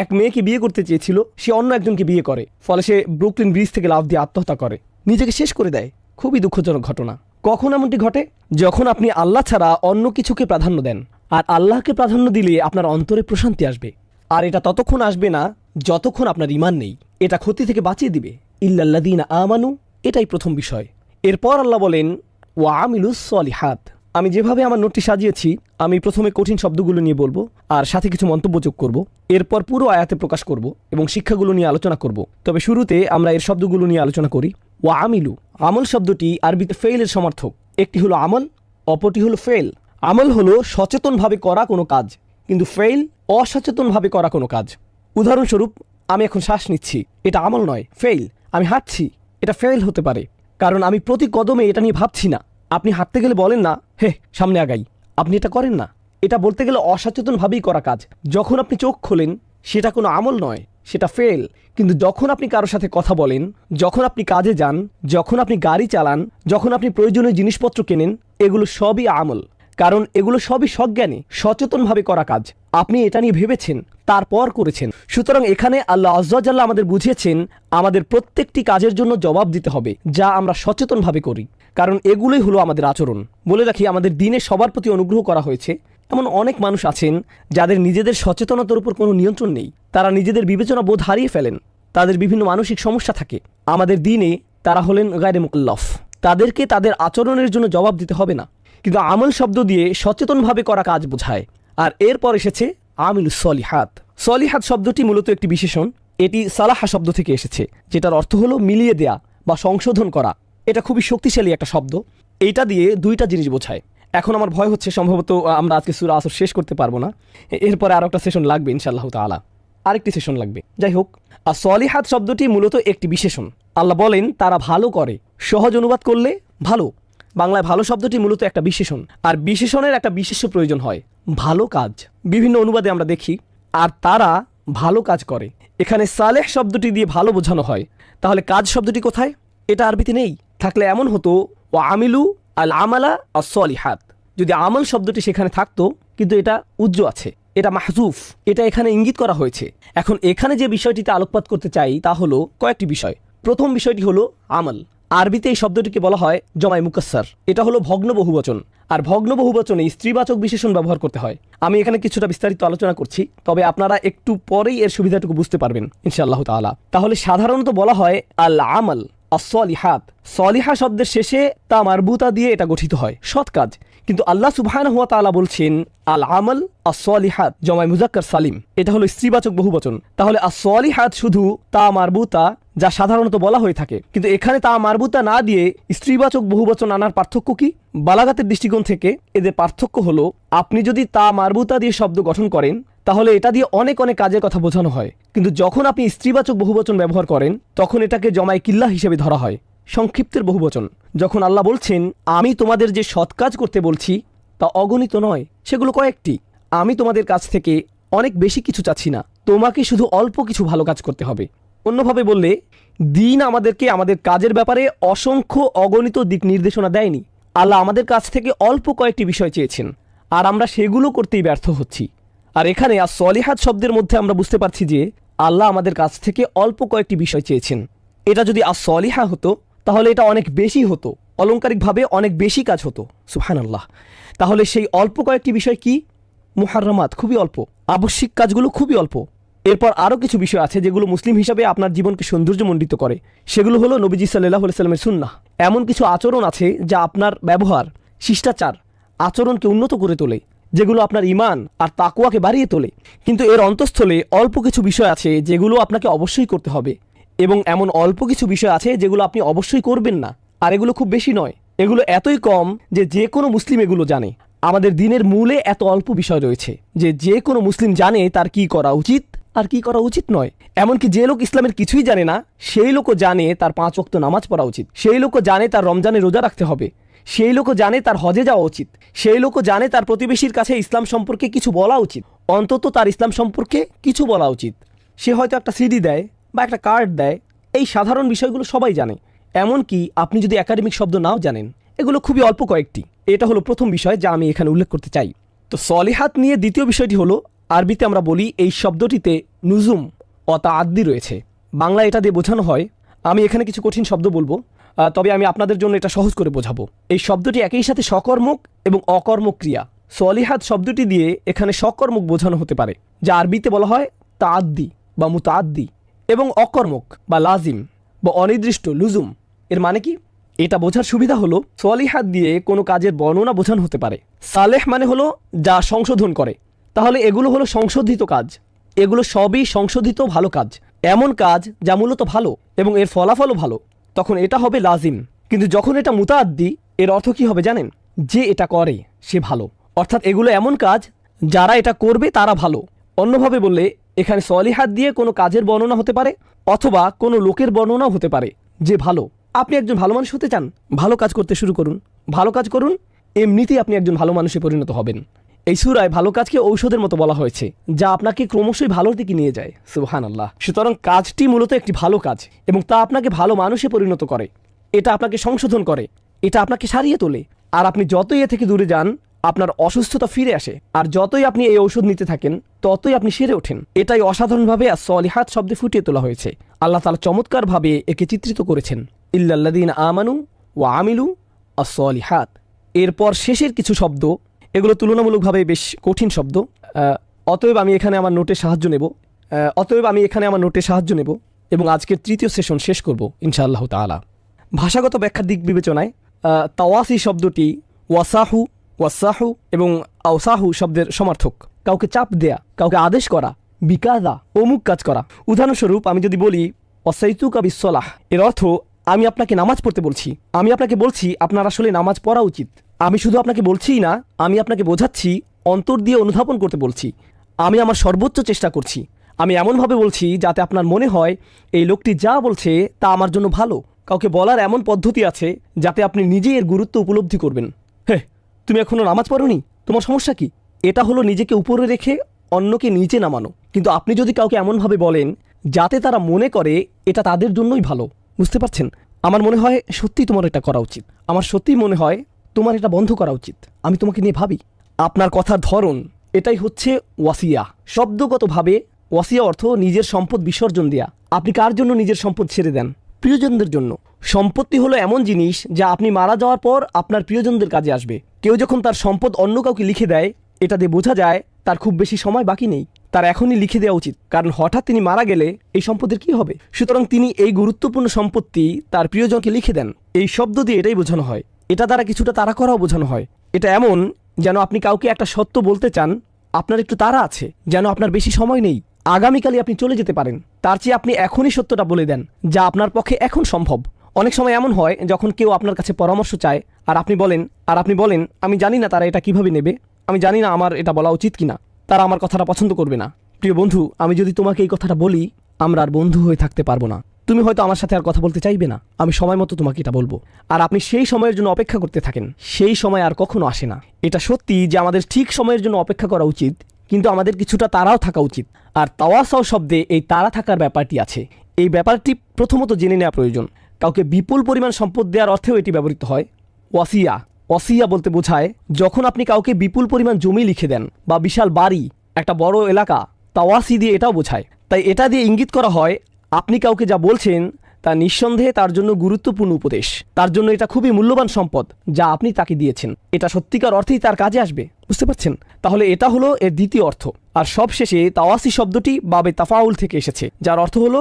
এক মেয়েকে বিয়ে করতে চেয়েছিল, সে অন্য একজনকে বিয়ে করে, ফলে সে ব্রুকলিন ব্রিজ থেকে লাফ দিয়ে আত্মহত্যা করে, নিজেকে শেষ করে দেয়। খুবই দুঃখজনক ঘটনা। কখন এমনটি ঘটে? যখন আপনি আল্লাহ ছাড়া অন্য কিছুকে প্রাধান্য দেন। আর আল্লাহকে প্রাধান্য দিলে আপনার অন্তরে প্রশান্তি আসবে। আর এটা ততক্ষণ আসবে না যতক্ষণ আপনার ঈমান নেই। এটা ক্ষতি থেকে বাঁচিয়ে দিবে। ইল্লাল্লাযীনা আমানু, এটাই প্রথম বিষয়। এরপর আল্লাহ বলেন ওয়া আমিলুস সলিহাত। আমি যেভাবে আমার নোটটি সাজিয়েছি, আমি প্রথমে কঠিন শব্দগুলো নিয়ে বলবো আর সাথে কিছু মন্তব্য যোগ করব। এরপর পুরো আয়াতে প্রকাশ করব এবং শিক্ষাগুলো নিয়ে আলোচনা করব। তবে শুরুতে আমরা এর শব্দগুলো নিয়ে আলোচনা করি। ওয়া আমিলু, আমল শব্দটি আরবিতে ফেইলের সমার্থক। একটি হলো আমল, অপরটি হলো ফেল। আমল হলো সচেতনভাবে করা কোনো কাজ, কিন্তু ফেইল অসচেতনভাবে করা কোনো কাজ। উদাহরণস্বরূপ, আমি এখন শ্বাস নিচ্ছি, এটা আমল নয়, ফেল। আমি হাঁটছি, এটা ফেল হতে পারে, কারণ আমি প্রতি কদমে এটা নিয়ে ভাবছি না। আপনি হাঁটতে গেলে বলেন না, হে সামনে আগাই, আপনি এটা করেন না। এটা বলতে গেলে অসচেতনভাবেই করা কাজ। যখন আপনি চোখ খোলেন সেটা কোনো আমল নয়, সেটা ফেল। কিন্তু যখন আপনি কারোর সাথে কথা বলেন, যখন আপনি কাজে যান, যখন আপনি গাড়ি চালান, যখন আপনি প্রয়োজনীয় জিনিসপত্র কেনেন, এগুলো সবই আমল, কারণ এগুলো সবই সজ্ঞানে সচেতনভাবে করা কাজ। আপনি এটা নিয়ে ভেবেছেন, তারপর করেছেন। সুতরাং এখানে আল্লাহ আজ্জা ওয়া জাল্লা আমাদের বুঝিয়েছেন আমাদের প্রত্যেকটি কাজের জন্য জবাব দিতে হবে, যা আমরা সচেতনভাবে করি, কারণ এগুলোই হলো আমাদের আচরণ। বলে রাখি, আমাদের দিনে সবার প্রতি অনুগ্রহ করা হয়েছে। এমন অনেক মানুষ আছেন যাদের নিজেদের সচেতনতার উপর কোনো নিয়ন্ত্রণ নেই, তারা নিজেদের বিবেচনা বোধ হারিয়ে ফেলেন, তাদের বিভিন্ন মানসিক সমস্যা থাকে। আমাদের দিনে তারা হলেন গায়রে মুকাল্লাফ, তাদেরকে তাদের আচরণের জন্য জবাব দিতে হবে না। কিন্তু আমল শব্দ দিয়ে সচেতনভাবে করা কাজ বোঝায়। আর এরপর এসেছে আমিলুস সলিহাত। সলিহাত শব্দটি মূলত একটি বিশেষণ। এটি সালাহা শব্দ থেকে এসেছে, যেটার অর্থ হলো মিলিয়ে দেয়া বা সংশোধন করা। এটা খুবই শক্তিশালী একটা শব্দ। এইটা দিয়ে দুইটা জিনিস বোঝায়। এখন আমার ভয় হচ্ছে সম্ভবত আমরা আজকে সূরা আসর শেষ করতে পারবো না, এরপরে আরও একটা সেশন লাগবে ইনশাআল্লাহ তাআলা, আরেকটি সেশন লাগবে। যাই হোক, আর সলিহাত শব্দটি মূলত একটি বিশেষণ। আল্লাহ বলেন তারা ভালো করে। সহজ অনুবাদ করলে ভালো। বাংলায় ভালো শব্দটি মূলত একটা বিশেষণ, আর বিশেষণের একটা বিশেষ প্রয়োজন হয়, ভালো কাজ। বিভিন্ন অনুবাদে আমরা দেখি আর তারা ভালো কাজ করে। এখানে সালেহ শব্দটি দিয়ে ভালো বোঝানো হয়, তাহলে কাজ শব্দটি কোথায়? এটা আরবিতে নেই। থাকলে এমন হতো ও আমিলু আল আমালা আর সলিহাত। যদি আমল শব্দটি সেখানে থাকতো, কিন্তু এটা উজ্জ আছে, এটা মাহজুফ, এটা এখানে ইঙ্গিত করা হয়েছে। এখন এখানে যে বিষয়টিতে আলোকপাত করতে চাই তা হলো কয়েকটি বিষয়। প্রথম বিষয়টি হলো আমল। আরবিতে এই শব্দটিকে বলা হয় জমাই মুকাসসার। এটা হলো ভগ্ন বহুবচন, আর ভগ্ন বহুবচনে স্ত্রীবাচক বিশেষণ ব্যবহার করতে হয়। আমি এখানে কিছুটা বিস্তারিত আলোচনা করছি, তবে আপনারা একটু পরেই এর সুবিধাটুকু বুঝতে পারবেন ইনশাআল্লাহ তাআলা। তাহলে সাধারণত বলা হয় আল আমাল as-সলিহাত। সলিহা শব্দের শেষে তা মারবুতা দিয়ে এটা গঠিত হয়, সৎ কাজ। কিন্তু আল্লাহ সুবহানাহু ওয়া তাআলা বলছেন আল আমাল as-সলিহাত জমাই মুযাক্কার সালিম, এটা হলো স্ত্রীবাচক বহুবচন। তাহলে as-সলিহাত শুধু তা মারবুতা, যা সাধারণত বলা হয়ে থাকে। কিন্তু এখানে তা মারবুতা না দিয়ে স্ত্রীবাচক বহুবচন আনার পার্থক্য কি? বালাগাতের দৃষ্টিকোণ থেকে এদের পার্থক্য হলো, আপনি যদি তা মারবুতা দিয়ে শব্দ গঠন করেন তাহলে এটা দিয়ে অনেক অনেক কাজের কথা বোঝানো হয়। কিন্তু যখন আপনি স্ত্রীবাচক বহুবচন ব্যবহার করেন তখন এটাকে জমাই কিল্লা হিসেবে ধরা হয়, সংক্ষিপ্তের বহুবচন। যখন আল্লাহ বলছেন আমি তোমাদের যে সৎ কাজ করতে বলছি তা অগণিত নয়, সেগুলো কয়েকটি। আমি তোমাদের কাছ থেকে অনেক বেশি কিছু চাচ্ছি না, তোমাকে শুধু অল্প কিছু ভালো কাজ করতে হবে। অন্যভাবে বললে, দিন আমাদেরকে আমাদের কাজের ব্যাপারে অসংখ্য অগণিত দিক নির্দেশনা দেয়নি। আল্লাহ আমাদের কাছ থেকে অল্প কয়েকটি বিষয় চেয়েছেন, আর আমরা সেগুলো করতেই ব্যর্থ হচ্ছি। আর এখানে as-সলিহাত শব্দের মধ্যে আমরা বুঝতে পারছি যে আল্লাহ আমাদের কাছ থেকে অল্প কয়েকটি বিষয় চেয়েছেন। এটা যদি as-সলিহা হতো তাহলে এটা অনেক বেশি হতো, অলংকারিকভাবে অনেক বেশি কাজ হতো। সুবহানাল্লাহ। তাহলে সেই অল্প কয়েকটি বিষয় কি? মুহাররামাত, খুবই অল্প। আবশ্যিক কাজগুলো খুবই অল্প। এরপর আরও কিছু বিষয় আছে যেগুলো মুসলিম হিসাবে আপনার জীবনকে সৌন্দর্যমণ্ডিত করে। সেগুলো হলো নবীজি সাল্লাল্লাহু আলাইহি সাল্লামের সুন্নাহ। এমন কিছু আচরণ আছে যা আপনার ব্যবহার, শিষ্টাচার, আচরণকে উন্নত করে তোলে, যেগুলো আপনার ঈমান আর তাকওয়াকে বাড়িয়ে তোলে। কিন্তু এর অন্তঃস্থলে অল্প কিছু বিষয় আছে যেগুলো আপনাকে অবশ্যই করতে হবে, এবং এমন অল্প কিছু বিষয় আছে যেগুলো আপনি অবশ্যই করবেন না। আর এগুলো খুব বেশি নয়, এগুলো এতই কম যে যে কোনো মুসলিম এগুলো জানে। আমাদের দিনের মূলে এত অল্প বিষয় রয়েছে যে যে কোনো মুসলিম জানে তার কি করা উচিত আর কি করা উচিত নয়। এমনকি যে লোক ইসলামের কিছুই জানে না সেই লোকও জানে তার 5 ওয়াক্ত নামাজ পড়া উচিত, সেই লোকও জানে তার রমজানে রোজা রাখতে হবে, সেই লোকও জানে তার হজে যাওয়া উচিত, সেই লোকও জানে তার প্রতিবেশীর কাছে ইসলাম সম্পর্কে কিছু বলা উচিত, অন্তত তার ইসলাম সম্পর্কে কিছু বলা উচিত। সে হয়তো একটা সিডি দেয় বা একটা কার্ড দেয়, এই সাধারণ বিষয়গুলো সবাই জানে। এমনকি আপনি যদি একাডেমিক শব্দ নাও জানেন, এগুলো খুবই অল্প কয়েকটি। এটা হলো প্রথম বিষয় যা আমি এখানে উল্লেখ করতে চাই। তো সলিহাত নিয়ে দ্বিতীয় বিষয়টি হলো, আরবিতে আমরা বলি এই শব্দটিতে নুজুম ও তাআদ্দি রয়েছে। বাংলা এটা দিয়ে বোঝানো হয়, আমি এখানে কিছু কঠিন শব্দ বলবো, তবে আমি আপনাদের জন্য এটা সহজ করে বোঝাবো। এই শব্দটি একই সাথে সকর্মক এবং অকর্মক ক্রিয়া। সলিহাত শব্দটি দিয়ে এখানে সকর্মক বোঝানো হতে পারে, যা আরবিতে বলা হয় তাআদ্দি বা মুতাআদ্দি, এবং অকর্মক বা লাজিম বা অনির্দিষ্ট লুজুম। এর মানে কি? এটা বোঝার সুবিধা হলো সলিহাত দিয়ে কোনো কাজের বর্ণনা বোঝানো হতে পারে। সালেহ মানে হলো যা সংশোধন করে, তাহলে এগুলো হলো সংশোধিত কাজ। এগুলো সবই সংশোধিত ভালো কাজ, এমন কাজ যা মূলত ভালো এবং এর ফলাফলও ভালো, তখন এটা হবে লাজিম। কিন্তু যখন এটা মুতাআদ্দি, এর অর্থ কি হবে জানেন? যে এটা করে সে ভালো, অর্থাৎ এগুলো এমন কাজ যারা এটা করবে তারা ভালো। অন্যভাবে বললে এখানে সলিহাত দিয়ে কোনো কাজের বর্ণনা হতে পারে অথবা কোনো লোকের বর্ণনাও হতে পারে যে ভালো। আপনি একজন ভালো মানুষ হতে চান, ভালো কাজ করতে শুরু করুন, ভালো কাজ করুন, এমনিতেই আপনি একজন ভালো মানুষে পরিণত হবেন। এই সূরায় ভালো কাজকে ঔষধের মতো বলা হয়েছে, যা আপনাকে ক্রমশই ভালোর দিকে নিয়ে যায়। সুবহানাল্লাহ। সুতরাং কাজটি মূলত একটি ভালো কাজ এবং তা আপনাকে ভালো মানুষে পরিণত করে, এটা আপনাকে সংশোধন করে, এটা আপনাকে সারিয়ে তোলে। আর আপনি যতই এ থেকে দূরে যান আপনার অসুস্থতা ফিরে আসে, আর যতই আপনি এই ঔষধ নিতে থাকেন ততই আপনি সেরে ওঠেন। এটাই অসাধারণভাবে সলিহাত শব্দে ফুটিয়ে তোলা হয়েছে। আল্লাহ তাআলা চমৎকারভাবে একে চিত্রিত করেছেন, ইল্লাল্লাযীনা আমানু ওয়া আমিলু আস-সলিহাত। এরপর শেষের কিছু শব্দ, এগুলো তুলনামূলকভাবে বেশ কঠিন শব্দ। অতএব আমি এখানে আমার নোটে সাহায্য নেব এবং আজকের তৃতীয় সেশন শেষ করব ইনশাআল্লাহ তাআলা। ভাষাগত ব্যাখ্যার দিক বিবেচনায় তাওয়াসি শব্দটি ওয়াসাহু এবং আওসাহু শব্দের সমার্থক। কাউকে চাপ দেয়া, কাউকে আদেশ করা, বিকাদা, অমুক কাজ করা। উদাহরণস্বরূপ আমি যদি বলি ওয়াসাইতুকা বিসসালাহ, এর অর্থ আমি আপনাকে নামাজ পড়তে বলছি, আমি আপনাকে বলছি আপনার আসলে নামাজ পড়া উচিত। আমি শুধু আপনাকে বলছিই না, আমি আপনাকে বোঝাচ্ছি, অন্তর দিয়ে অনুধাবন করতে বলছি। আমি আমার সর্বোচ্চ চেষ্টা করছি। আমি এমনভাবে বলছি যাতে আপনার মনে হয় এই লোকটি যা বলছে তা আমার জন্য ভালো। কাউকে বলার এমন পদ্ধতি আছে যাতে আপনি নিজেই এর গুরুত্ব উপলব্ধি করবেন। হ্যাঁ, তুমি এখনও নামাজ পড়োনি, তোমার সমস্যা কি? এটা হলো নিজেকে উপরে রেখে অন্যকে নিচে নামানো। কিন্তু আপনি যদি কাউকে এমনভাবে বলেন যাতে তারা মনে করে এটা তাদের জন্যই ভালো, বুঝতে পারছেন? আমার মনে হয় সত্যিই তোমার এটা করা উচিত, আমার সত্যিই মনে হয় তোমার এটা বন্ধ করা উচিত, আমি তোমাকে নিয়ে ভাবি। আপনার কথার ধরন, এটাই হচ্ছে ওয়াসিয়া। শব্দগতভাবে ওয়াসিয়া অর্থ নিজের সম্পদ বিসর্জন দেয়া। আপনি কার জন্য নিজের সম্পদ ছেড়ে দেন? প্রিয়জনদের জন্য। সম্পত্তি হলো এমন জিনিস যা আপনি মারা যাওয়ার পর আপনার প্রিয়জনদের কাজে আসবে। কেউ যখন তার সম্পদ অন্য কাউকে লিখে দেয়, এটা দিয়ে বোঝা যায় তার খুব বেশি সময় বাকি নেই, তার এখনই লিখে দেওয়া উচিত, কারণ হঠাৎ তিনি মারা গেলে এই সম্পদের কি হবে। সুতরাং তিনি এই গুরুত্বপূর্ণ সম্পত্তি তার প্রিয়জনকে লিখে দেন। এই শব্দ দিয়ে এটাই বোঝানো হয়। এটা দ্বারা কিছুটা তাড়া করাও বোঝানো হয়। এটা এমন যেন আপনি কাউকে একটা সত্য বলতে চান, আপনার একটু তাড়া আছে, যেন আপনার বেশি সময় নেই, আগামীকালই আপনি চলে যেতে পারেন, তার চেয়ে আপনি এখনই সত্যটা বলে দেন যা আপনার পক্ষে এখন সম্ভব। অনেক সময় এমন হয় যখন কেউ আপনার কাছে পরামর্শ চায় আর আপনি বলেন আমি জানি না তারা এটা কিভাবে নেবে, আমি জানি না আমার এটা বলা উচিত কিনা, তারা আমার কথাটা পছন্দ করবে না। প্রিয় বন্ধু, আমি যদি তোমাকে এই কথাটা বলি, আমরা আর বন্ধু হয়ে থাকতে পারবো না। তুমি হয়তো আমার সাথে আর কথা বলতে চাইবে না, আমি সময় মতো তোমাকে এটা বলবো, আর আপনি সেই সময়ের জন্য অপেক্ষা করতে থাকেন। সেই সময় আর কখনো আসে না। এটা সত্যি যে আমাদের ঠিক সময়ের জন্য অপেক্ষা করা উচিত, কিন্তু আমাদের কিছুটা তাড়াও থাকা উচিত। আর তাওয়াসাও শব্দে এই তাড়া থাকার ব্যাপারটি আছে। এই ব্যাপারটি প্রথমত জেনে নেওয়া প্রয়োজন। কাউকে বিপুল পরিমাণ সম্পদ দেওয়ার অর্থেও এটি ব্যবহৃত হয়। ওয়াসিয়া বলতে বোঝায় যখন আপনি কাউকে বিপুল পরিমাণ জমি লিখে দেন বা বিশাল বাড়ি, একটা বড় এলাকা, তাওয়াসি দিয়ে এটাও বোঝায়। তাই এটা দিয়ে ইঙ্গিত করা হয় আপনি কাউকে যা বলছেন তা নিঃসন্দেহে তার জন্য গুরুত্বপূর্ণ উপদেশ, তার জন্য এটা খুবই মূল্যবান সম্পদ যা আপনি তাকে দিয়েছেন। এটা সত্যিকার অর্থেই তার কাজে আসবে, বুঝতে পারছেন? তাহলে এটা হলো এর দ্বিতীয় অর্থ। আর সবশেষে তাওয়াসি শব্দটি বাবে তাফাউল থেকে এসেছে, যার অর্থ হলো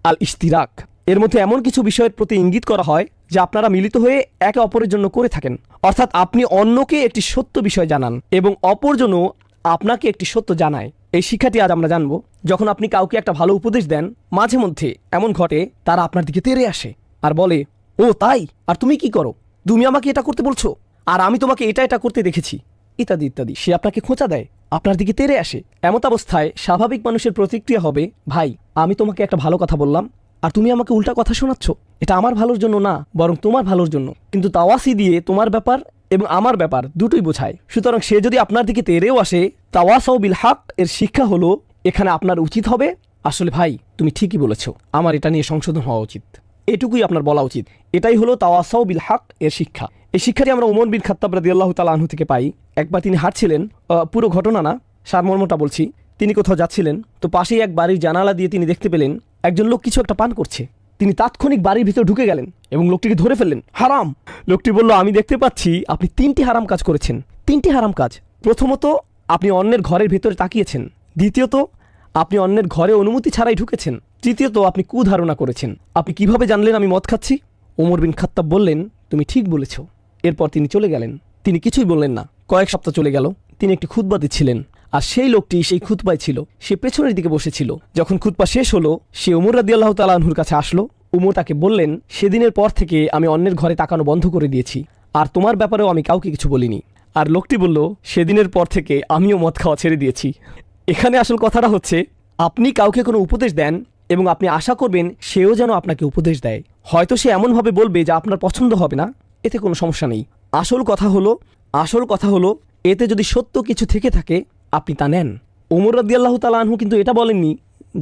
আল ইশতিরাক। এর মধ্যে এমন কিছু বিষয়ের প্রতি ইঙ্গিত করা হয় যা আপনারা মিলিত হয়ে একে অপরের জন্য করে থাকেন। অর্থাৎ আপনি অন্যকে একটি সত্য বিষয় জানান এবং অপরজনও আপনাকে একটি সত্য জানায়। এই শিক্ষাটি আজ আমরা জানব। যখন আপনি কাউকে একটা ভালো উপদেশ দেন, মাঝে মধ্যে এমন ঘটে তারা আপনার দিকে তেড়ে আসে আর বলে, ও তাই, আর তুমি কি করো? তুমি আমাকে এটা করতে বলছো, আর আমি তোমাকে এটা করতে দেখেছি, ইত্যাদি ইত্যাদি। সে আপনাকে খোঁচা দেয়, আপনার দিকে তেড়ে আসে। এমত অবস্থায় স্বাভাবিক মানুষের প্রতিক্রিয়া হবে, ভাই, আমি তোমাকে একটা ভালো কথা বললাম আর তুমি আমাকে উল্টা কথা শোনাচ্ছ। এটা আমার ভালোর জন্য না, বরং তোমার ভালোর জন্য। কিন্তু তাওয়াসি দিয়ে তোমার ব্যাপার এবং আমার ব্যাপার দুটোই বোঝায়। সুতরাং সে যদি আপনার দিকে তেড়েও আসে, তাওয়াসাউ বিল হক এর শিক্ষা হলো এখানে আপনার উচিত হবে, আসলে ভাই তুমি ঠিকই বলেছ, আমার এটা নিয়ে সংশোধন হওয়া উচিত, এটুকুই আপনার বলা উচিত। এটাই হলো তাওয়াসাউ বিল হক এর শিক্ষা। এই শিক্ষাটি আমরা উমর বিন খাত্তাব রাদিয়াল্লাহু তাআলা আনহু থেকে পাই। একবার তিনি হাঁটছিলেন, পুরো ঘটনা না, সারমর্মটা বলছি। তিনি কোথাও যাচ্ছিলেন, তো পাশেই এক বাড়ির জানালা দিয়ে তিনি দেখতে পেলেন একজন লোক কিছু একটা পান করছে। তিনি তাৎক্ষণিক বাড়ির ভিতর ঢুকে গেলেন এবং লোকটিকে ধরে ফেললেন। হারাম! লোকটি বলল, আমি দেখতে পাচ্ছি আপনি 3টি হারাম কাজ করেছেন। 3টি হারাম কাজ। প্রথমত, আপনি অন্যের ঘরের ভেতরে তাকিয়েছেন। দ্বিতীয়ত, আপনি অন্যের ঘরে অনুমতি ছাড়াই ঢুকেছেন। তৃতীয়ত, আপনি কুধারণা করেছেন। আপনি কিভাবে জানলেন আমি মদ খাচ্ছি? ওমর বিন খাত্তাব বললেন, তুমি ঠিক বলেছ। এরপর তিনি চলে গেলেন। তিনি কিছুই বললেন না। কয়েক সপ্তাহ চলে গেল। তিনি একটি খুতবা দিচ্ছিলেন, আর সেই লোকটি সেই খুতবায় ছিল। সে পেছনের দিকে বসেছিল। যখন খুতবা শেষ হলো, সে উমর রাদিয়াল্লাহু তাআলা আনহুর কাছে আসলো। উমর তাকে বললেন, সেদিনের পর থেকে আমি অন্যের ঘরে তাকানো বন্ধ করে দিয়েছি, আর তোমার ব্যাপারেও আমি কাউকে কিছু বলিনি। আর লোকটি বলল, সেদিনের পর থেকে আমিও মদ খাওয়া ছেড়ে দিয়েছি। এখানে আসল কথাটা হচ্ছে, আপনি কাউকে কোনো উপদেশ দেন এবং আপনি আশা করবেন সেও যেন আপনাকে উপদেশ দেয়। হয়তো সে এমনভাবে বলবে যা আপনার পছন্দ হবে না, এতে কোনো সমস্যা নেই। আসল কথা হলো এতে যদি সত্য কিছু থেকে থাকে আপনি তা নেন। ওমর রাদিয়াল্লাহু তাআলা আনহু কিন্তু এটা বলেননি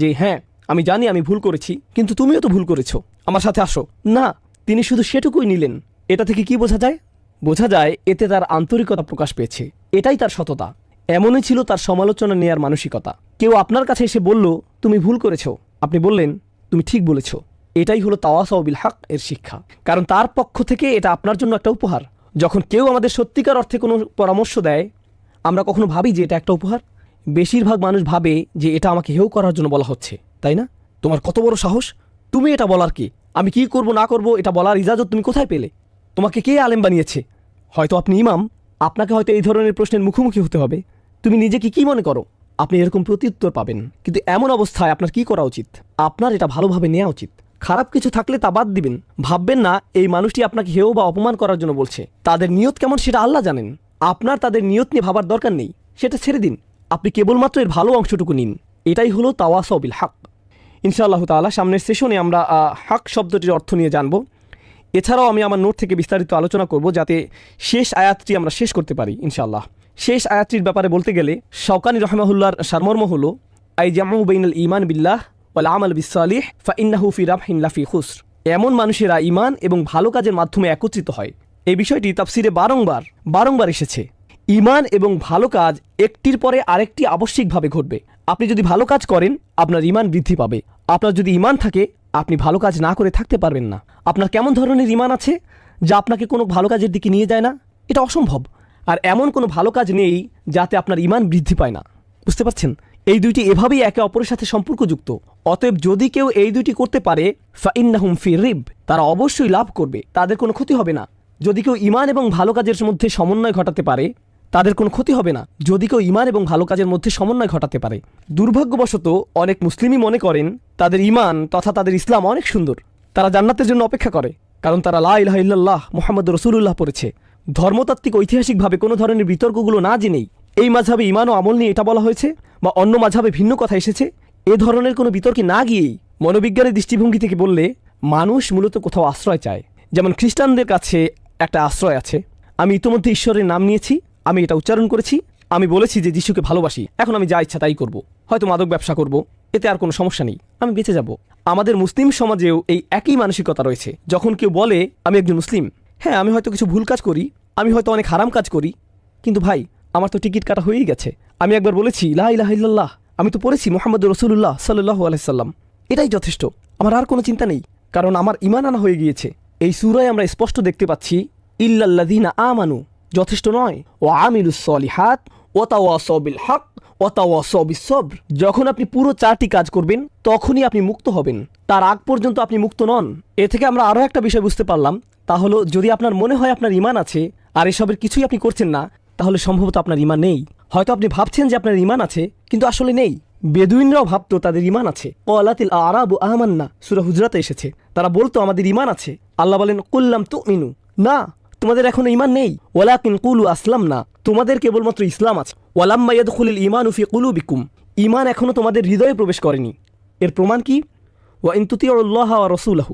যে হ্যাঁ আমি জানি আমি ভুল করেছি, কিন্তু তুমিও তো ভুল করেছো, আমার সাথে আসো। না, তিনি শুধু সেটুকুই নিলেন। এটা থেকে কি বোঝা যায়? বোঝা যায় এতে তার আন্তরিকতা প্রকাশ পেয়েছে, এটাই তার সততা। এমনই ছিল তার সমালোচনা নেয়ার মানসিকতা। কেউ আপনার কাছে এসে বলল তুমি ভুল করেছো, আপনি বললেন তুমি ঠিক বলেছো। এটাই হলো তাওয়াসাউ বিল হক এর শিক্ষা, কারণ তার পক্ষ থেকে এটা আপনার জন্য একটা উপহার। যখন কেউ আমাদের সত্যিকার অর্থে কোনো পরামর্শ দেয় আমরা কখনো ভাবি যে এটা একটা উপহার? বেশিরভাগ মানুষ ভাবে যে এটা আমাকে হেয় করার জন্য বলা হচ্ছে, তাই না? তোমার কত বড় সাহস, তুমি এটা বলার কে? আমি কি করব না করব এটা বলার ইজাজত তুমি কোথায় পেলে? তোমাকে কে আলেম বানিয়েছে? হয়তো আপনি ইমাম, আপনাকে হয়তো এই ধরনের প্রশ্নের মুখোমুখি হতে হবে। তুমি নিজেকে কি মনে করো? আপনি এরকম প্রত্যুত্তর পাবেন। কিন্তু এমন অবস্থায় আপনার কি করা উচিত? আপনার এটা ভালোভাবে নেওয়া উচিত। খারাপ কিছু থাকলে তা বাদ দিবেন। ভাববেন না এই মানুষটি আপনাকে হেয় বা অপমান করার জন্য বলছে। তাদের নিয়ত কেমন সেটা আল্লাহ জানেন। আপনার তাদের নিয়ত নিয়ে ভাবার দরকার নেই, সেটা ছেড়ে দিন। আপনি কেবলমাত্র এর ভালো অংশটুকু নিন। এটাই হলো তাওয়াসাউ বিল হক। ইনশাআল্লাহ তাআলা সামনের সেশনে আমরা হক শব্দটির অর্থ নিয়ে জানব। এছাড়াও আমি আমার নোট থেকে বিস্তারিত আলোচনা করব যাতে শেষ আয়াতটি আমরা শেষ করতে পারি ইনশাআল্লাহ। শেষ আয়াতটির ব্যাপারে বলতে গেলে শাওকানি রাহিমাহুল্লাহর সারমর্ম হলো আই জামউ বাইনাল ঈমান বিল্লাহ ওয়াল আমাল বিসসালিহ ফাইন্নাহু ফি রাবহিন লাফি খুসর। এমন মানুষেরা ঈমান এবং ভালো কাজের মাধ্যমে একত্রিত হয়। এই বিষয়টি তাফসিরে বারংবার এসেছে। ঈমান এবং ভালো কাজ একটির পরে আরেকটি আবশ্যিকভাবে ঘটবে। আপনি যদি ভালো কাজ করেন আপনার ঈমান বৃদ্ধি পাবে। আপনার যদি ঈমান থাকে আপনি ভালো কাজ না করে থাকতে পারবেন না। আপনার কেমন ধরনের ঈমান আছে যা আপনাকে কোনো ভালো কাজের দিকে নিয়ে যায় না? এটা অসম্ভব। আর এমন কোনো ভালো কাজ নেই যাতে আপনার ঈমান বৃদ্ধি পায় না। বুঝতে পারছেন? এই দুইটি এভাবেই একে অপরের সাথে সম্পর্কযুক্ত। অতএব যদি কেউ এই দুইটি করতে পারে ফাইন্নাহুম ফি রিব, তারা অবশ্যই লাভ করবে, তাদের কোনো ক্ষতি হবে না। যদি কেউ ঈমান এবং ভালো কাজের মধ্যে সমন্বয় ঘটাতে পারে তাদের কোনো ক্ষতি হবে না। যদি কেউ ঈমান এবং ভালো কাজের মধ্যে সমন্বয় ঘটাতে পারে। দুর্ভাগ্যবশত অনেক মুসলিমই মনে করেন তাদের ঈমান তথা তাদের ইসলাম অনেক সুন্দর, তারা জান্নাতের জন্য অপেক্ষা করে, কারণ তারা লা ইলাহা ইল্লাল্লাহ মুহাম্মাদুর রাসূলুল্লাহ পড়েছে। ধর্মতাত্ত্বিক ঐতিহাসিকভাবে কোনো ধরনের বিতর্কগুলো না জেনেই এই মাযহাবে ঈমান ও আমল নিয়ে এটা বলা হয়েছে বা অন্য মাযহাবে ভিন্ন কথা এসেছে, এ ধরনের কোনো বিতর্কে না গিয়েই মনোবিজ্ঞানের দৃষ্টিভঙ্গি থেকে বললে মানুষ মূলত কোথাও আশ্রয় চায়। যেমন খ্রিস্টানদের কাছে একটা আশ্রয় আছে। আমি ইতোমধ্যে ঈশ্বরের নাম নিয়েছি, আমি এটা উচ্চারণ করেছি, আমি বলেছি যে যিশুকে ভালোবাসি, এখন আমি যা ইচ্ছা তাই করব। হয়তো মাদক ব্যবসা করব, এতে আর কোনো সমস্যা নেই, আমি বেঁচে যাব। আমাদের মুসলিম সমাজেও এই একই মানসিকতা রয়েছে। যখন কেউ বলে আমি একজন মুসলিম, হ্যাঁ আমি হয়তো কিছু ভুল কাজ করি, আমি হয়তো অনেক হারাম কাজ করি, কিন্তু ভাই আমার তো টিকিট কাটা হয়েই গেছে। আমি একবার বলেছি লা ইলাহা ইল্লাল্লাহ, আমি তো পড়েছি মুহাম্মাদুর রাসূলুল্লাহ সাল্লাল্লাহু আলাইহি সাল্লাম, এটাই যথেষ্ট, আমার আর কোনো চিন্তা নেই, কারণ আমার ঈমান আনা হয়ে গিয়েছে। এই সূরায় আমরা স্পষ্ট দেখতে পাচ্ছি ইল্লাল্লাযীনা আমানু যথেষ্ট নয়, ও আমিলুস সলিহাত ওয়া তাওয়াসাউ বিল হক ওয়া তাওয়াসাউ বিস সবর। যখন আপনি পুরো 4টি কাজ করবেন তখনই আপনি মুক্ত হবেন, তার আগ পর্যন্ত আপনি মুক্ত নন। এ থেকে আমরা আরও একটা বিষয় বুঝতে পারলাম, তা হলো যদি আপনার মনে হয় আপনার ঈমান আছে আর এসবের কিছুই আপনি করছেন না, তাহলে সম্ভবত আপনার ঈমান নেই। হয়তো আপনি ভাবছেন যে আপনার ঈমান আছে, কিন্তু আসলে নেই। বেদুইনরাও ভাবতো তাদের ঈমান আছে। ক্বালাতিল আরাবু আমান্না, সূরা হুজরাতে এসেছে। তারা বলতো আমাদের ঈমান আছে। আল্লাহ বলেন কুল লাম তুমিনু, না তোমাদের এখনো ঈমান নেই। ওয়ালাকিন কুলু আসলামনা, তোমাদের কেবলমাত্র ইসলাম আছে। ওয়ালাম্মা ইয়াদখুলুল ঈমানু ফি কুলুবিকুম, ঈমান এখনো তোমাদের হৃদয়ে প্রবেশ করেনি। এর প্রমাণ কি? ওয়া ইন তুতিউল্লাহ ওয়া রাসূলাহু,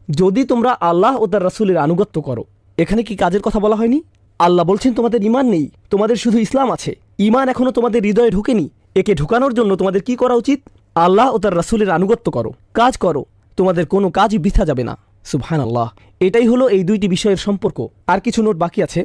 যদি তোমরা আল্লাহ ও তার রাসূলের আনুগত্য করো। এখানে কি কাজের কথা বলা হয়নি? আল্লাহ বলছেন তোমাদের ঈমান নেই, তোমাদের শুধু ইসলাম আছে, ঈমান এখনো তোমাদের হৃদয়ে ঢোকেনি। একে ঢোকানোর জন্য তোমাদের কি করা উচিত? আল্লাহ ও তার রাসূলের আনুগত্য করো, কাজ করো, তোমাদের কোনো কাজই বৃথা যাবে না। সুবহানাল্লাহ। এটাই হলো এই দুইটি বিষয়ের সম্পর্ক। আর কিছু নোট বাকি আছে,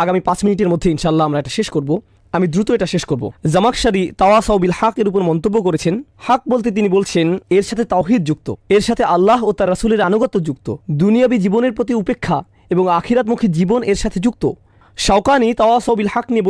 আগামী 5 মিনিটের মধ্যে ইনশাআল্লাহ আমরা এটা শেষ করব। আমি দ্রুত এটা শেষ করব। জামাখশারি তাওয়াসাউ বিল হক এর উপর মন্তব্য করেছেন। হক বলতে তিনি বলছেন এর সাথে তাওহীদ যুক্ত, এর সাথে আল্লাহ ও তার রাসূলের আনুগত্য যুক্ত, দুনিয়াবী জীবনের প্রতি উপেক্ষা এবং আখিরাতমুখী জীবন এর সাথে যুক্ত। শাওকানি তাওয়াসাউ বিল হক নিয়ে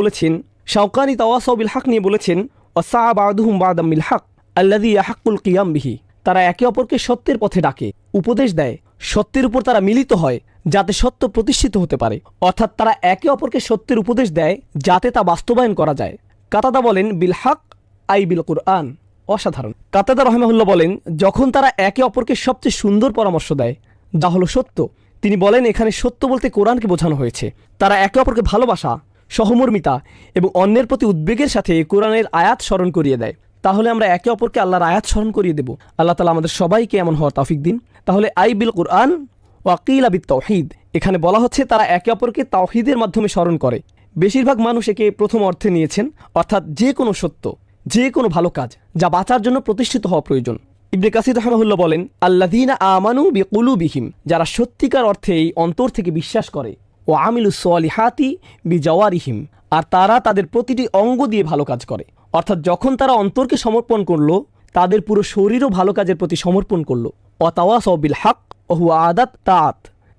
বলেছেন ওয়াসা বা'দুহুম বা'দাম বিল হক আল্লাযী ইয়াহাক্কুল কিয়াম বিহি, তারা একে অপরকে সত্যের পথে ডাকে, উপদেশ দেয়, সত্যের উপর তারা মিলিত হয় যাতে সত্য প্রতিষ্ঠিত হতে পারে। অর্থাৎ তারা একে অপরকে সত্যের উপদেশ দেয় যাতে তা বাস্তবায়ন করা যায়। কাতাদা বলেন বিল হক আই বিল কুরআন, অসাধারণ। কাতাদা রাহিমাহুল্লাহ বলেন যখন তারা একে অপরকে সবচেয়ে সুন্দর পরামর্শ দেয় যা হলো সত্য, তিনি বলেন এখানে সত্য বলতে কোরআনকে বোঝানো হয়েছে। তারা একে অপরকে ভালোবাসা, সহমর্মিতা এবং অন্যের প্রতি উদ্বেগের সাথে কোরআনের আয়াত স্মরণ করিয়ে দেয়। তাহলে আমরা একে অপরকে আল্লাহর আয়াত স্মরণ করিয়ে দেব। আল্লাহ তাআলা আমাদের সবাইকে এমন হওয়ার তৌফিক দিন। তাহলে আই বিল কুরআন ওয়া কিলা বিত তাওহীদ, এখানে বলা হচ্ছে তারা একে অপরকে তাওহীদের মাধ্যমে স্মরণ করে। বেশিরভাগ মানুষ একে প্রথম অর্থে নিয়েছেন, অর্থাৎ যে কোনো সত্য, যে কোনো ভালো কাজ যা বাঁচার জন্য প্রতিষ্ঠিত হওয়া প্রয়োজন। ইবনে কাসির রাহিমাহুল্লাহ বলেন, আল্লাযীনা আমানু বিকুলুবিহিম, যারা সত্যিকার অর্থে এই অন্তর থেকে বিশ্বাস করে, ও আমিলুস সলিহাতি বিজাওয়ারিহিম, আর তারা তাদের প্রতিটি অঙ্গ দিয়ে ভালো কাজ করে। অর্থাৎ যখন তারা অন্তরকে সমর্পণ করলো, তাদের পুরো শরীরও ভালো কাজের প্রতি সমর্পণ করলো। ওয়াতাওয়াসাউ বিল হক ওয়া হুয়া আদাত তাআত,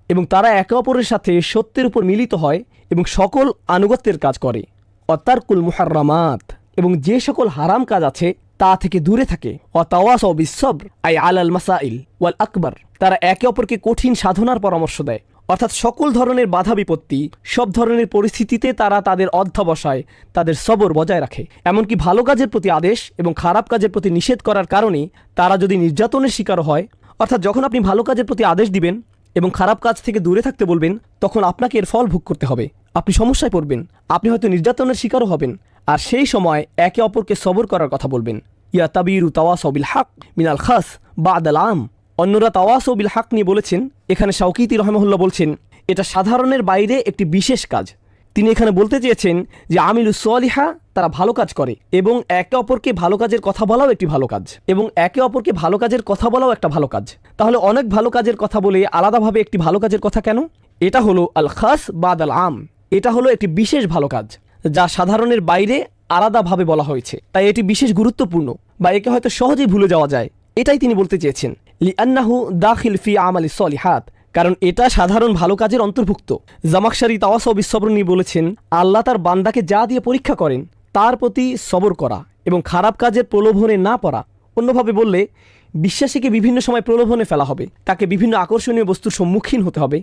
এবং তারা একে অপরের সাথে সত্যের উপর মিলিত হয় এবং সকল আনুগত্যের কাজ করে। অতারকুল মুহাররামাত, এবং যে সকল হারাম কাজ আছে তা থেকে দূরে থাকে। ওয়াতাওয়াসাউ বিস-সবর আই আলাল মাসাইল ওয়াল আকবার, তারা একে অপরকে কঠিন সাধনার পরামর্শ দেয়। অর্থাৎ সকল ধরনের বাধা বিপত্তি, সব ধরনের পরিস্থিতিতে তারা তাদের অধ্যবসায়, তাদের সবর বজায় রাখে। এমনকি ভালো কাজের প্রতি আদেশ এবং খারাপ কাজের প্রতি নিষেধ করার কারণে তারা যদি নির্যাতনের শিকার হয়, অর্থাৎ যখন আপনি ভালো কাজের প্রতি আদেশ দিবেন এবং খারাপ কাজ থেকে দূরে থাকতে বলবেন, তখন আপনাকে এর ফল ভোগ করতে হবে। আপনি সমস্যায় পড়বেন, আপনি হয়তো নির্যাতনের শিকারও হবেন, আর সেই সময় একে অপরকে সবর করার কথা বলবেন। ইয়া তাবিরু তাওয়াসাউ বিল হক মিনাল খাস বা'দাল আম, অন্যরা তাওয়াসাউ বিল হক নিয়ে বলেছেন, এখানে শাওকিতি রাহিমাহুল্লাহ বলছেন এটা সাধারণের বাইরে একটি বিশেষ কাজ। তিনি এখানে বলতে চেয়েছেন যে আমিলুস সলিহা, তারা ভালো কাজ করে এবং একে অপরকে ভালো কাজের কথা বলাও একটি ভালো কাজ, এবং একে অপরকে ভালো কাজের কথা বলাও একটা ভালো কাজ। তাহলে অনেক ভালো কাজের কথা বলে আলাদাভাবে একটি ভালো কাজের কথা কেন? এটা হলো আল খাস বা'দাল আম, এটা হলো একটি বিশেষ ভালো কাজ যা সাধারণের বাইরে আলাদাভাবে বলা হয়েছে, তাই এটি বিশেষ গুরুত্বপূর্ণ, বা একে হয়তো সহজেই ভুলে যাওয়া যায়। এটাই তিনি বলতে চেয়েছেন, লিআন্নাহু দাখিল ফি আমালিস সলিহাত, কারণ এটা সাধারণ ভালো কাজের অন্তর্ভুক্ত। জামাখশারি তাওয়াসাউ বিস-সবর নিয়ে বলেছেন, আল্লাহ তার বান্দাকে যা দিয়ে পরীক্ষা করেন তার প্রতি সবর করা এবং খারাপ কাজের প্রলোভনে না পড়া। অন্যভাবে বললে, বিশ্বাসীকে বিভিন্ন সময় প্রলোভনে ফেলা হবে, তাকে বিভিন্ন আকর্ষণীয় বস্তুর সম্মুখীন হতে হবে,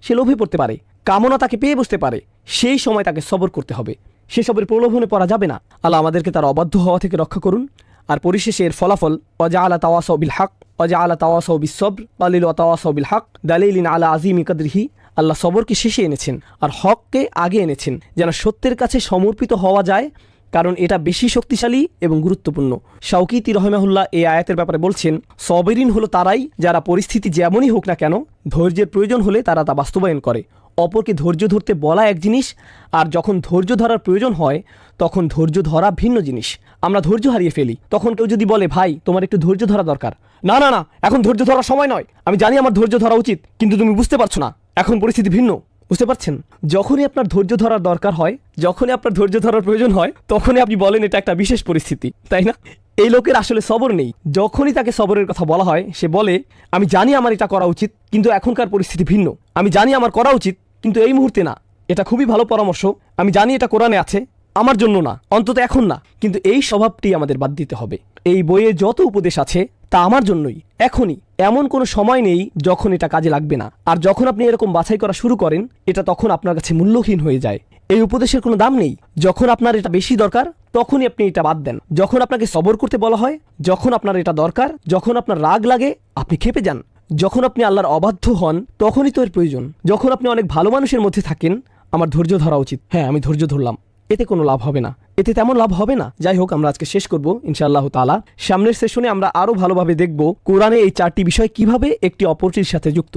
সে লোভে পড়তে পারে, কামনা তাকে পেয়ে বসতে পারে, সেই সময় তাকে সবর করতে হবে, সেসবের প্রলোভনে পড়া যাবে না। আল্লাহ আমাদেরকে তার অবাধ্য হওয়া থেকে রক্ষা করুন। আর পরিশেষে এর ফলাফল, ওয়াজআলা তাওয়াসাউ বিল হক ওয়াজআলা তাওয়াসাউ বিস-সবর ওয়ালিল তাওয়াসাউ বিল হক দালিলিন আলা আযীমি কদরিহি, আল্লাহ সবরকে শেষে এনেছেন আর হককে আগে এনেছেন, যেন সত্যের কাছে সমর্পিত হওয়া যায়, কারণ এটা বেশি শক্তিশালী এবং গুরুত্বপূর্ণ। শাওকিতি রাহিমাহুল্লাহ এই আয়াতের ব্যাপারে বলছেন, সবিরিন হলো তারাই যারা পরিস্থিতি যেমনই হোক না কেন, ধৈর্যের প্রয়োজন হলে তারা তা বাস্তবায়ন করে। অপরকে ধৈর্য ধরতে বলা এক জিনিস, আর যখন ধৈর্য ধরার প্রয়োজন হয় তখন ধৈর্য ধরা ভিন্ন জিনিস। আমরা ধৈর্য হারিয়ে ফেলি, তখন কেউ যদি বলে, ভাই তোমার একটু ধৈর্য ধরা দরকার, না না না, এখন ধৈর্য ধরার সময় নয়, আমি জানি আমার ধৈর্য ধরা উচিত, কিন্তু তুমি বুঝতে পারছো না, এখন পরিস্থিতি ভিন্ন। বুঝতে পারছেন? যখনই আপনার ধৈর্য ধরার দরকার হয়, যখনই আপনার ধৈর্য ধরার প্রয়োজন হয়, তখনই আপনি বলেন এটা একটা বিশেষ পরিস্থিতি, তাই না? এই লোকের আসলে সবর নেই। যখনই তাকে সবরের কথা বলা হয়, সে বলে, আমি জানি আমার এটা করা উচিত, কিন্তু এখনকার পরিস্থিতি ভিন্ন, আমি জানি আমার করা উচিত, কিন্তু এই মুহূর্তে না। এটা খুবই ভালো পরামর্শ, আমি জানি এটা কোরআনে আছে, আমার জন্য না, অন্তত এখন না, কিন্তু এই স্বভাবটি আমাদের বাদ দিতে হবে। এই বইয়ে যত উপদেশ আছে তা আমার জন্যই, এখনই, এমন কোনো সময় নেই যখন এটা কাজে লাগবে না। আর যখন আপনি এরকম বাছাই করা শুরু করেন, এটা তখন আপনার কাছে মূল্যহীন হয়ে যায়। এই উপদেশের কোনো দাম নেই। যখন আপনার এটা বেশি দরকার, তখনই আপনি এটা বাদ দেন। যখন আপনাকে সবর করতে বলা হয়, যখন আপনার এটা দরকার, যখন আপনার রাগ লাগে, আপনি ক্ষেপে যান। যখন আপনি আল্লাহর অবাধ্য হন, তখনই তো এর প্রয়োজন। যখন আপনি অনেক ভালো মানুষের মধ্যে থাকেন, আমার ধৈর্য ধরা উচিত, হ্যাঁ আমি ধৈর্য ধরলাম, এতে কোনো লাভ হবে না, এতে তেমন লাভ হবে না। যাই হোক, আমরা আজকে শেষ করব ইনশাআল্লাহ তাআলা। সামনের সেশনে আমরা আরো ভালোভাবে দেখব কোরআনে এই চারটি বিষয় কিভাবে একটি অপরটির সাথে যুক্ত।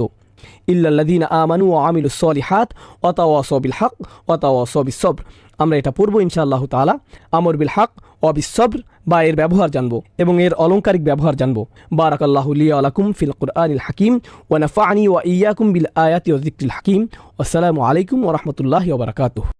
ইল্লাল্লাযীনা আমানু ওয়া আমিলুস সলিহাত ওয়া তাওয়াসাউ বিল হক ওয়া তাওয়াসাউ বিস-সবর। আমরা এটা পড়ব ইনশাআল্লাহ তাআলা। আমর বিল হক ওয়া বিস-সবর, বা এর ব্যবহার জানব এবং এর অলংকারিক ব্যবহার জানব। বারাকাল্লাহু লি ওয়া লাকুম ফিল কুরআনিল হাকিম ওয়া নাফা'নি ওয়া ইয়্যাকুম বিল আয়াতি ওয়া যিকরিল হাকিম। আসসালামু আলাইকুম ওয়া রাহমাতুল্লাহি ওয়া বারাকাতুহু।